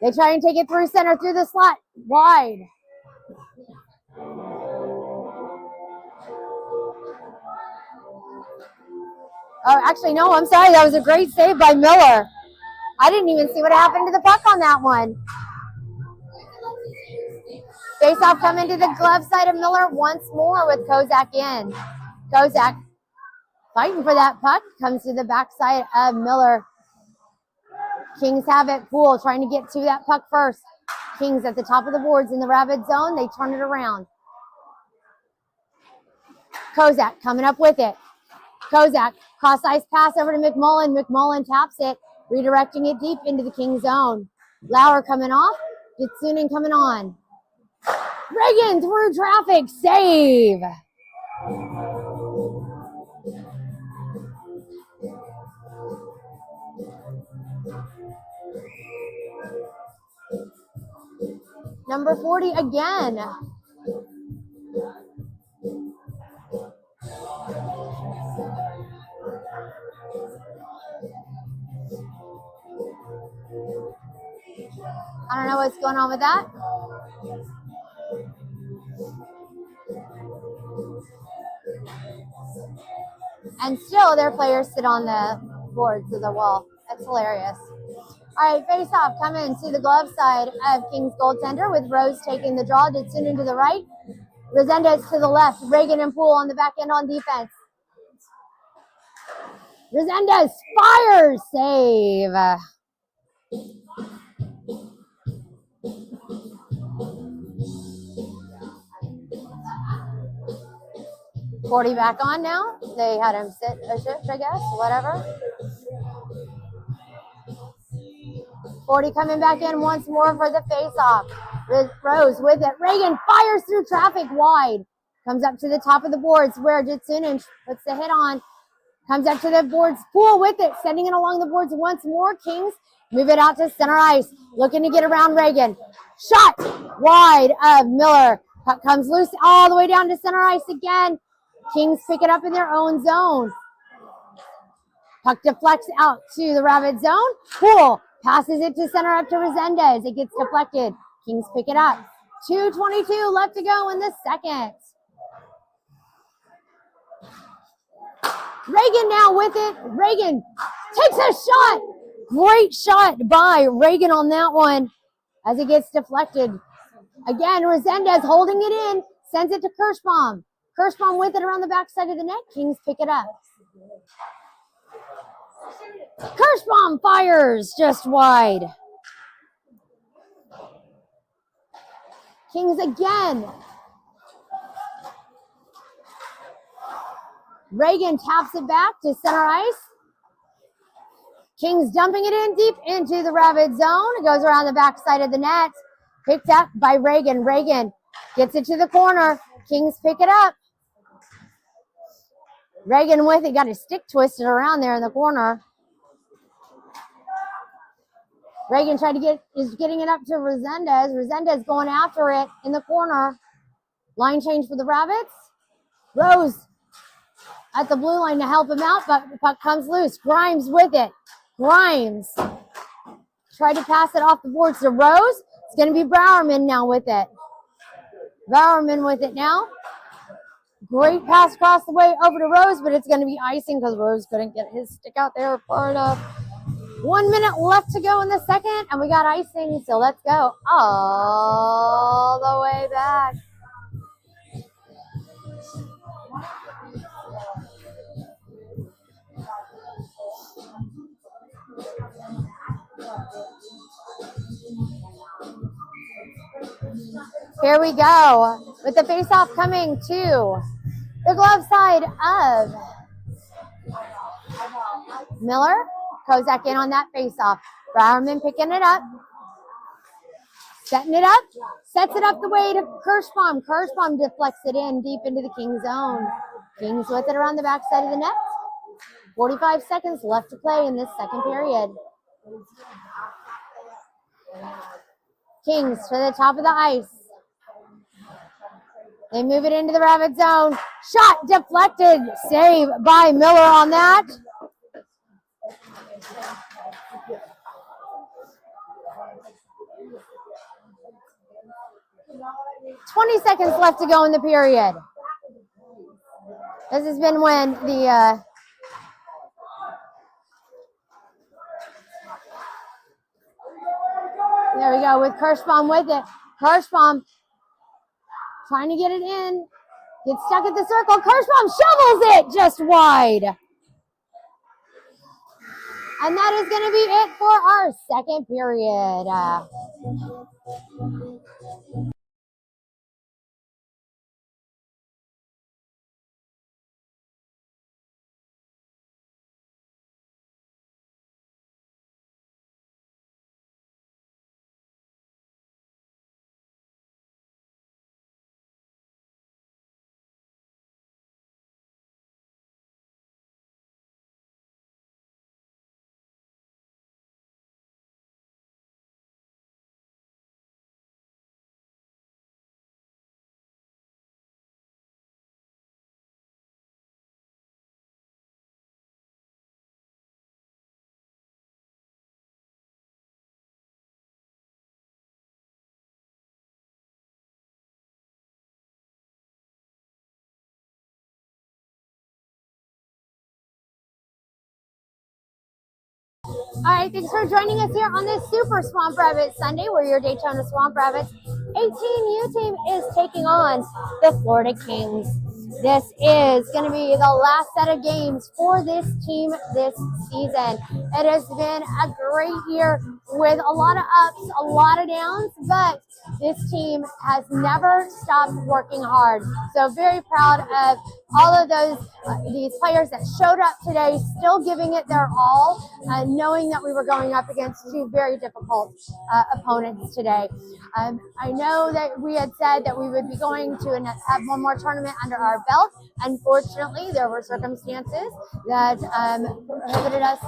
They try and take it through center, through the slot, wide. Oh, actually, no, I'm sorry. That was a great save by Miller. I didn't even see what happened to the puck on that one. Face-off coming to the glove side of Miller once more with Kozak in. Kozak fighting for that puck, comes to the backside of Miller. Kings have it. Poole trying to get to that puck first. Kings at the top of the boards in the Rabbit zone. They turn it around. Kozak coming up with it. Kozak, cross ice pass over to McMullen. McMullen taps it, redirecting it deep into the King zone. Lauer coming off. Gitsunin coming on. Reagan through traffic, save. Number 40 again. I don't know what's going on with that. And still their players sit on the boards of the wall. That's hilarious. All right, face off coming to the glove side of King's goaltender with Rose taking the draw. Ditsun to the right. Resendez to the left. Reagan and Poole on the back end on defense. Resendez fires, save. 40 back on now. They had him sit a shift, I guess, whatever. 40 coming back in once more for the face-off. Rose with it. Reagan fires through traffic wide. Comes up to the top of the boards where Jitsunin puts the hit on. Comes up to the boards. Poole with it. Sending it along the boards once more. Kings move it out to center ice. Looking to get around Reagan. Shot wide of Miller. Puck comes loose all the way down to center ice again. Kings pick it up in their own zone. Puck deflects out to the Rabbit zone. Poole passes it to center up to Resendez. It gets deflected. Kings pick it up. 2:22 left to go in the second. Reagan now with it. Reagan takes a shot. Great shot by Reagan on that one as it gets deflected. Again, Resendez holding it in. Sends it to Kirschbaum. Kirschbaum with it around the backside of the net. Kings pick it up. Kirschbaum fires just wide. Kings again. Reagan taps it back to center ice. Kings dumping it in deep into the Rabbit zone. It goes around the backside of the net. Picked up by Reagan. Reagan gets it to the corner. Kings pick it up. Reagan with it, got his stick twisted around there in the corner. Reagan is getting it up to Resendez. Resendez going after it in the corner. Line change for the Rabbits. Rose at the blue line to help him out, but the puck comes loose. Grimes with it. Grimes tried to pass it off the boards to Rose. It's going to be Bowerman now with it. Bowerman with it now. Great pass across the way over to Rose, but it's going to be icing because Rose couldn't get his stick out there far enough. 1 minute left to go in the second, and we got icing, so let's go all the way back. Here we go with the face-off coming to the glove side of Miller. Kozak in on that face-off. Bowerman picking it up. Setting it up. Sets it up the way to Kirschbaum. Kirschbaum deflects it in deep into the King zone. Kings with it around the backside of the net. 45 seconds left to play in this second period. Kings to the top of the ice. They move it into the Rabbit zone. Shot deflected. Save by Miller on that. $20 seconds left to go in the period. This has been when the there we go with Kirschbaum with it. Kirschbaum trying to get it in. Gets stuck at the circle. Kirschbaum shovels it just wide. And that is going to be it for our second period. All right, thanks for joining us here on this Super Swamp Rabbit Sunday, where your Daytona Swamp Rabbits 18U team is taking on the Florida Kings. This is going to be the last set of games for this team this season. It has been a great year with a lot of ups, a lot of downs, but this team has never stopped working hard. So very proud of all of these players that showed up today, still giving it their all, knowing that we were going up against two very difficult opponents today. I know that we had said that we would be going to have one more tournament under our belt. Unfortunately, there were circumstances that prohibited us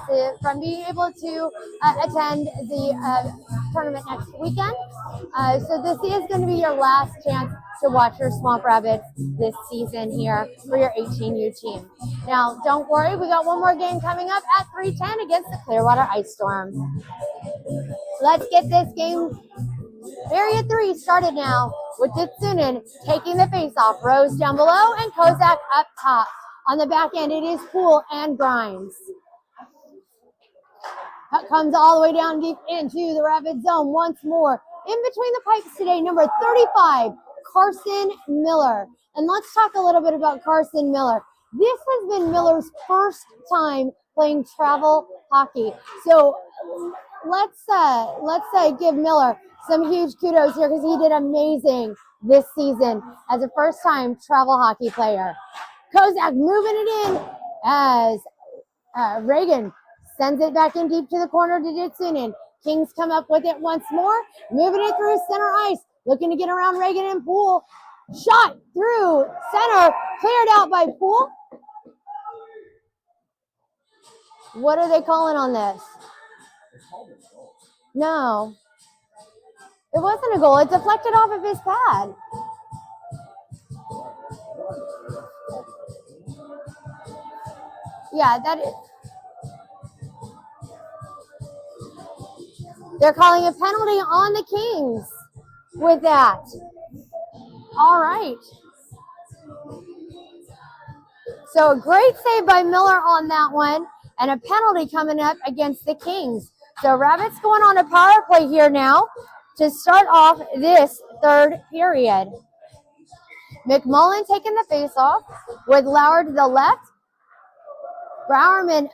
from being able to attend the tournament next weekend. So this is going to be your last chance to watch your Swamp Rabbits this season here for your 18U team. Now, don't worry, we got one more game coming up at 3:10 against the Clearwater Ice Storm. Let's get this game, period 3, started now with Ditsunen taking the face-off. Rose down below and Kozak up top. On the back end, it is Poole and Grimes. Puck comes all the way down deep into the Rabbit zone once more. In between the pipes today, number 35, Carson Miller. And let's talk a little bit about Carson Miller. This has been Miller's first time playing travel hockey. So let's give Miller some huge kudos here because he did amazing this season as a first-time travel hockey player. Kozak moving it in as Reagan sends it back in deep to the corner to Ditsunen. Kings come up with it once more, moving it through center ice, looking to get around Reagan and Poole. Shot through center, cleared out by Poole. What are they calling on this? No. It wasn't a goal. It deflected off of his pad. Yeah, that is. They're calling a penalty on the Kings with that. All right. So a great save by Miller on that one, and a penalty coming up against the Kings. So Rabbits going on a power play here now to start off this third period. McMullen taking the face-off with Lauer to the left. Browerman,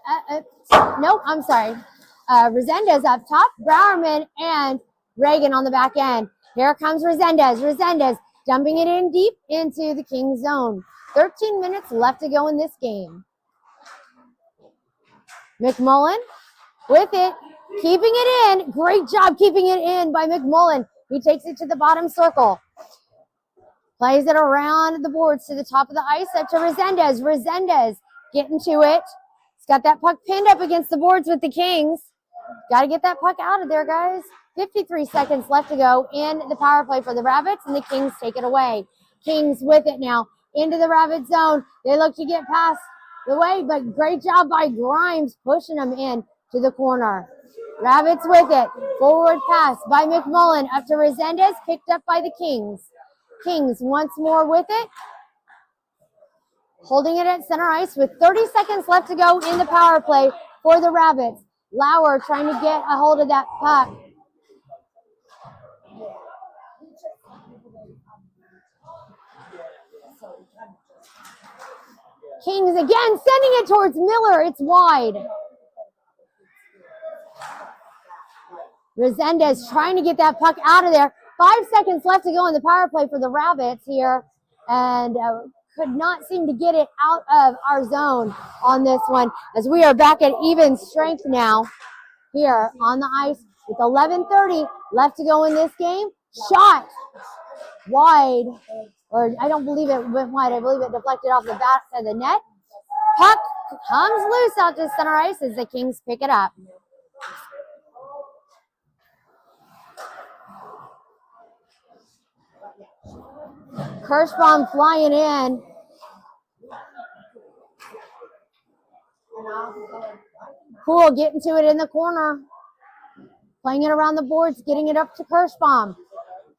Resendez up top. Browerman and Reagan on the back end. Here comes Resendez. Resendez dumping it in deep into the Kings zone. 13 minutes left to go in this game. McMullen with it, keeping it in. Great job keeping it in by McMullen. He takes it to the bottom circle. Plays it around the boards to the top of the ice, up to Resendez. Resendez getting to it. He's got that puck pinned up against the boards with the Kings. Got to get that puck out of there, guys. 53 seconds left to go in the power play for the Rabbits, and the Kings take it away. Kings with it now into the rabbit zone. They look to get past the way, but great job by Grimes pushing them in to the corner. Rabbits with it. Forward pass by McMullen up to Resendez, picked up by the Kings. Kings once more with it. Holding it at center ice with 30 seconds left to go in the power play for the Rabbits. Lauer trying to get a hold of that puck. Kings again sending it towards Miller. It's wide. Resendez trying to get that puck out of there. 5 seconds left to go in the power play for the Rabbits here. And could not seem to get it out of our zone on this one, as we are back at even strength now here on the ice with 11:30 left to go in this game. Shot wide, or I don't believe it went wide. I believe it deflected off the back of the net. Puck comes loose out to center ice as the Kings pick it up. Kirschbaum flying in. Poole getting to it in the corner. Playing it around the boards, getting it up to Kirschbaum.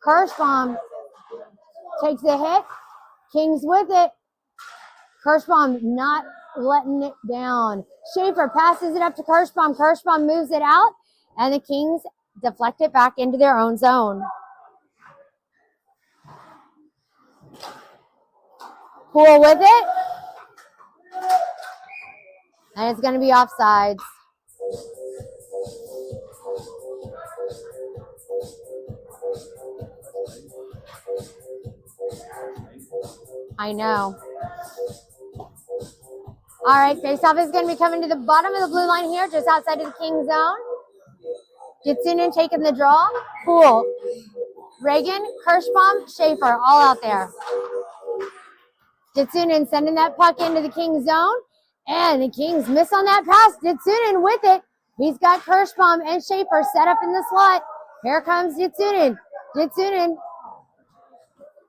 Kirschbaum takes a hit. Kings with it. Kirschbaum not letting it down. Schaefer passes it up to Kirschbaum. Kirschbaum moves it out, and the Kings deflect it back into their own zone. Poole with it. And it's going to be offsides. I know. All right, faceoff is going to be coming to the bottom of the blue line here, just outside of the King zone. Gitsunen taking the draw. Poole, Reagan, Kirschbaum, Schaefer, all out there. Gitsunen sending that puck into the King zone. And the Kings miss on that pass. Gitsunen with it. He's got Kirschbaum and Schaefer set up in the slot. Here comes Gitsunen. Gitsunen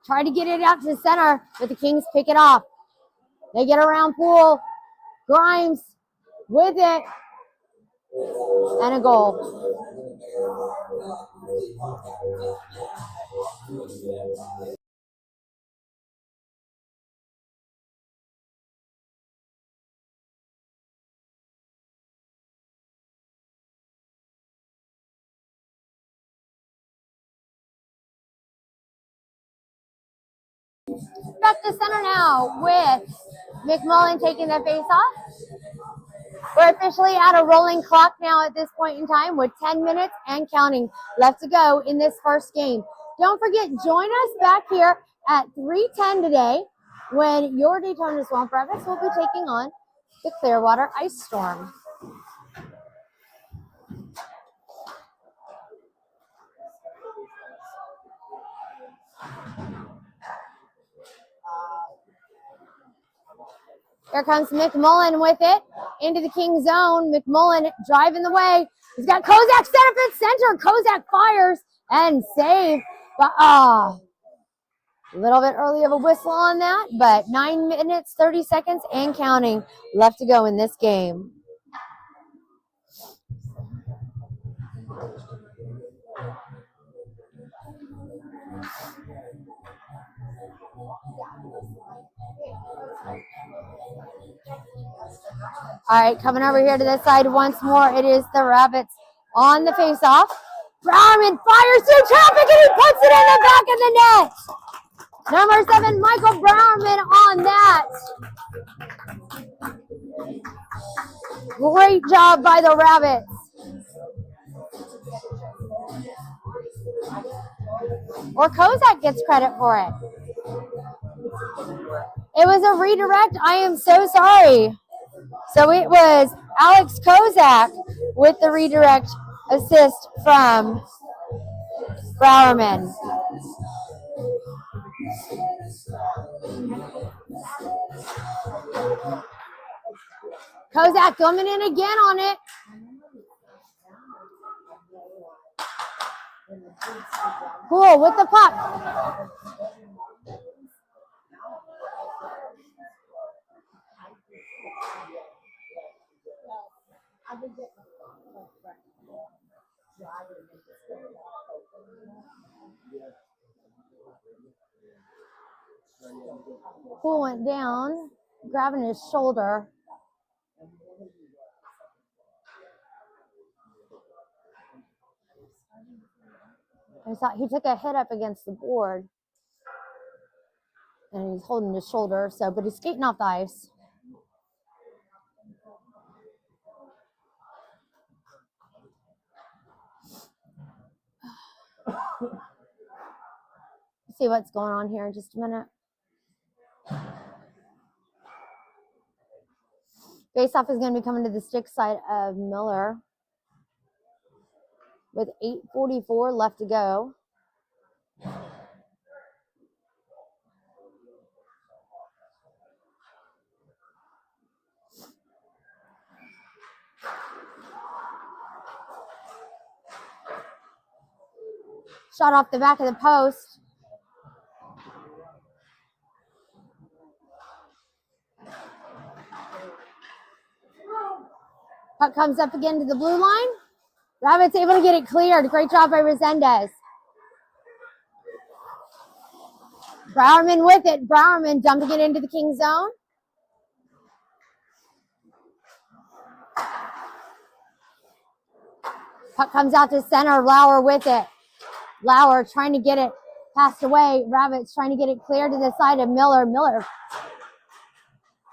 try to get it out to center, but the Kings pick it off. They get around Poole. Grimes with it. And a goal. Back to center now with McMullen taking the face off. We're officially at a rolling clock now at this point in time with 10 minutes and counting left to go in this first game. Don't forget, join us back here at 3:10 today when your Daytona Swamp Rabbits will be taking on the Clearwater Ice Storm. Here comes McMullen with it into the King zone. McMullen driving the way. He's got Kozak set up at center. Kozak fires and save. But a little bit early of a whistle on that. But 9 minutes, 30 seconds and counting left to go in this game. All right, coming over here to this side once more. It is the Rabbits on the face-off. Browerman fires through traffic and he puts it in the back of the net. Number 7, Michael Browerman on that. Great job by the Rabbits. Or Kozak gets credit for it. It was a redirect. I am so sorry. So it was Alex Kozak with the redirect assist from Browerman. Kozak coming in again on it. Poole with the puck. School went down, grabbing his shoulder. I thought he took a hit up against the board. And he's holding his shoulder, but he's skating off the ice. See what's going on here in just a minute. Faceoff is going to be coming to the stick side of Miller with 8:44 left to go. Shot off the back of the post. Puck comes up again to the blue line. Rabbits able to get it cleared. Great job by Resendez. Browerman with it. Browerman dumping it into the Kings zone. Puck comes out to center. Lauer with it. Lauer trying to get it passed away. Rabbits trying to get it clear to the side of Miller. Miller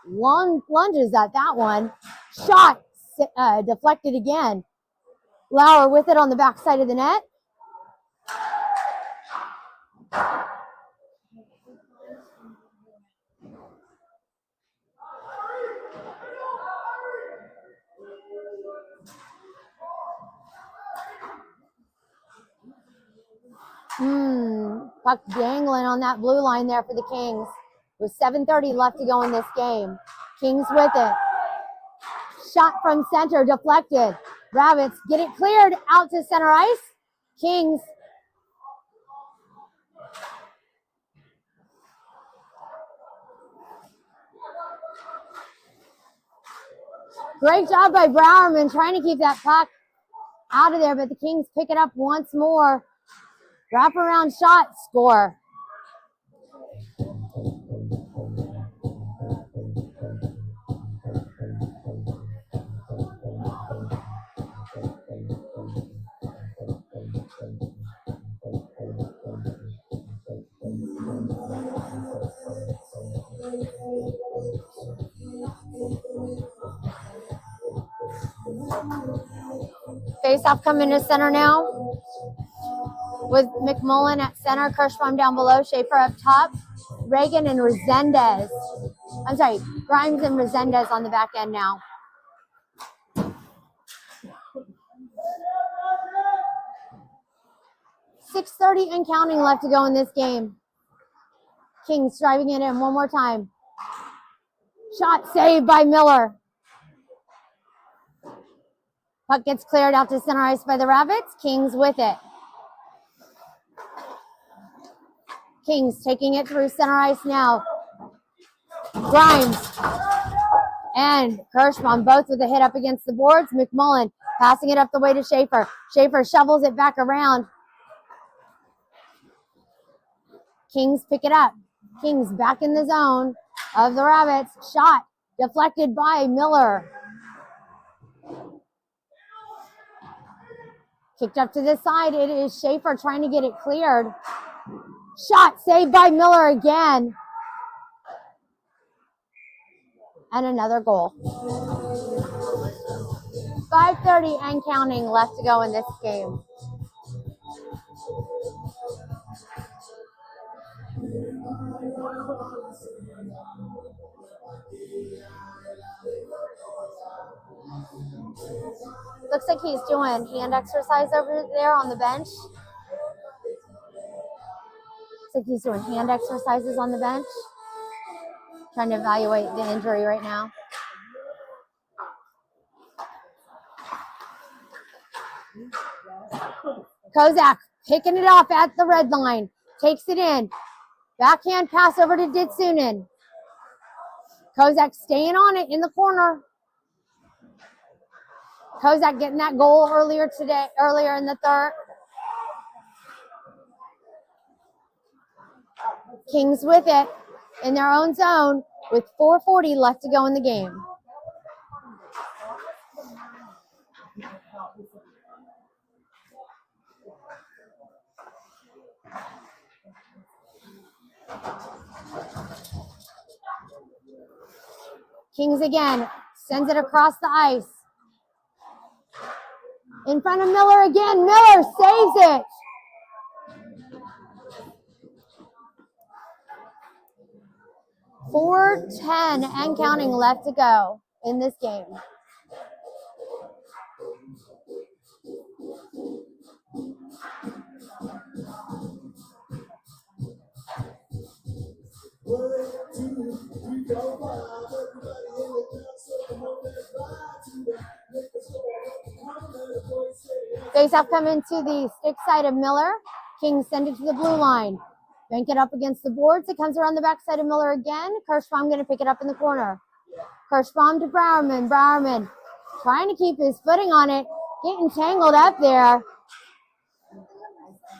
lunges at that one. Shot deflected again. Lauer with it on the back side of the net. Puck dangling on that blue line there for the Kings. With 7:30 left to go in this game. Kings with it. Shot from center, deflected. Rabbits get it cleared out to center ice. Kings great job by Browerman trying to keep that puck out of there, but the Kings pick it up once more. Wrap around shot, score. Face-off coming to center now with McMullen at center, Kirschbaum down below, Schaefer up top, Reagan and Resendez. I'm sorry, Grimes and Resendez on the back end now. .6:30 and counting left to go in this game. Kings driving it in one more time. Shot saved by Miller. Puck gets cleared out to center ice by the Rabbits. Kings with it. Kings taking it through center ice now. Grimes and Kirschbaum both with a hit up against the boards. McMullen passing it up the way to Schaefer. Schaefer shovels it back around. Kings pick it up. Kings back in the zone of the Rabbits. Shot deflected by Miller. Kicked up to this side. It is Schaefer trying to get it cleared. Shot saved by Miller again. And another goal. 5:30 and counting left to go in this game. Looks like he's doing hand exercise over there on the bench. Looks like he's doing hand exercises on the bench. Trying to evaluate the injury right now. Kozak picking it off at the red line. Takes it in. Backhand pass over to Ditsunen. Kozak staying on it in the corner. Kozak getting that goal earlier in the third. Kings with it. in their own zone with 4:40 left to go in the game. Kings again, sends it across the ice. In front of Miller again, Miller saves it. .410 and counting left to go in this game. Face-off coming to the stick side of Miller. Kings send it to the blue line. Bank it up against the boards. It comes around the backside of Miller again. Kirschbaum going to pick it up in the corner. Kirschbaum to Browerman. Browerman trying to keep his footing on it. Getting tangled up there.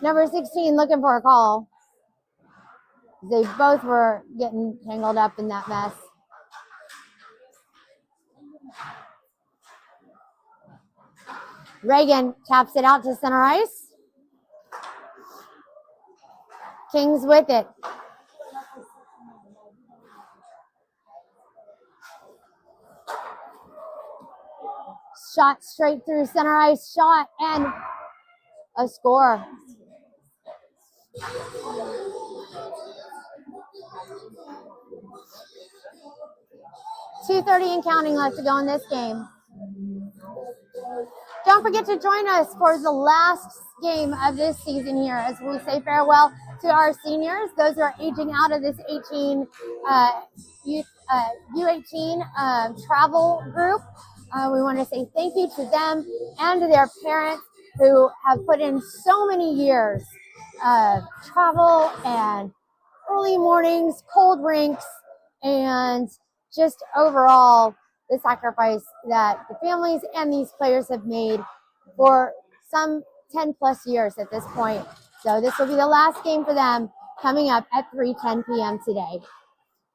Number 16 looking for a call. They both were getting tangled up in that mess. Reagan taps it out to center ice. Kings with it. Shot straight through center ice. Shot and a score. .230 and counting left to go in this game. Don't forget to join us for the last game of this season here as we say farewell to our seniors, those who are aging out of this U18 travel group. We want to say thank you to them and to their parents who have put in so many years of travel and early mornings, cold rinks, and just overall the sacrifice that the families and these players have made for some 10 plus years at this point. So this will be the last game for them coming up at 3:10 p.m. today.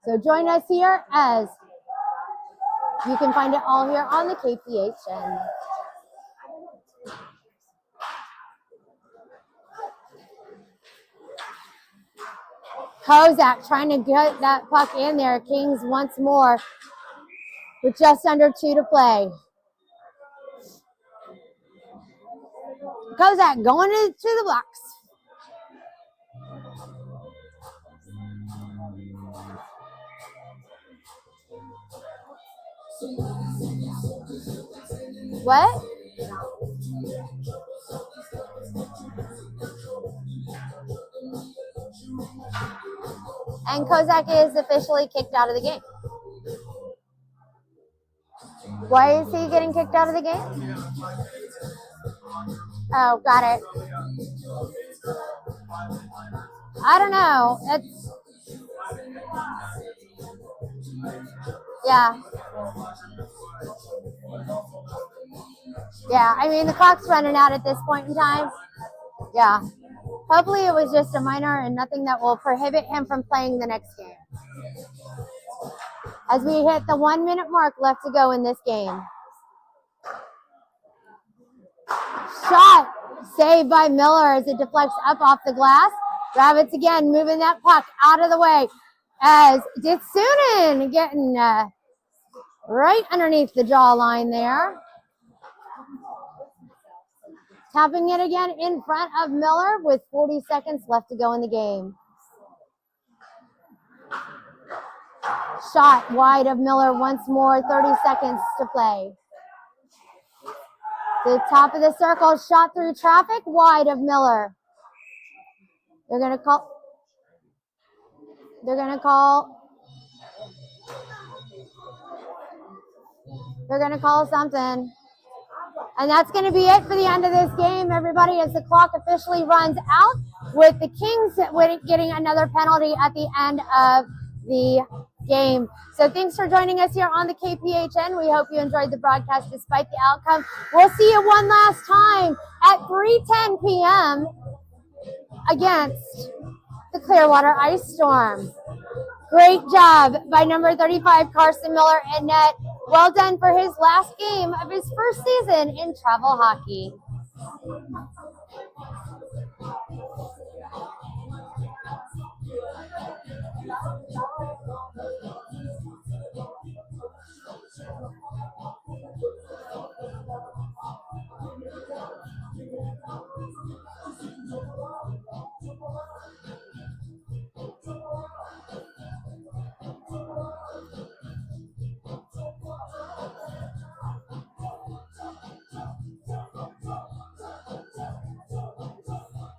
So join us here as you can find it all here on the KPHN. Kozak trying to get that puck in there. Kings once more with just under 2 to play. Kozak going into the blocks. What? And Kozak is officially kicked out of the game. Why is he getting kicked out of the game? Oh, got it. I don't know. It's yeah. Yeah, I mean the clock's running out at this point in time. Yeah. Hopefully it was just a minor and nothing that will prohibit him from playing the next game. As we hit the 1 minute mark left to go in this game. Shot saved by Miller as it deflects up off the glass. Rabbits again moving that puck out of the way as Ditsunin getting right underneath the jawline there. Tapping it again in front of Miller with 40 seconds left to go in the game. Shot wide of Miller once more, 30 seconds to play. The top of the circle, shot through traffic, wide of Miller. They're going to call something. And that's going to be it for the end of this game, everybody, as the clock officially runs out with the Kings getting another penalty at the end of the game. So thanks for joining us here on the KPHN. We hope you enjoyed the broadcast despite the outcome. We'll see you one last time at 3:10 p.m. against the Clearwater Ice Storm. Great job by number 35, Carson Miller in net. Well done for his last game of his first season in travel hockey.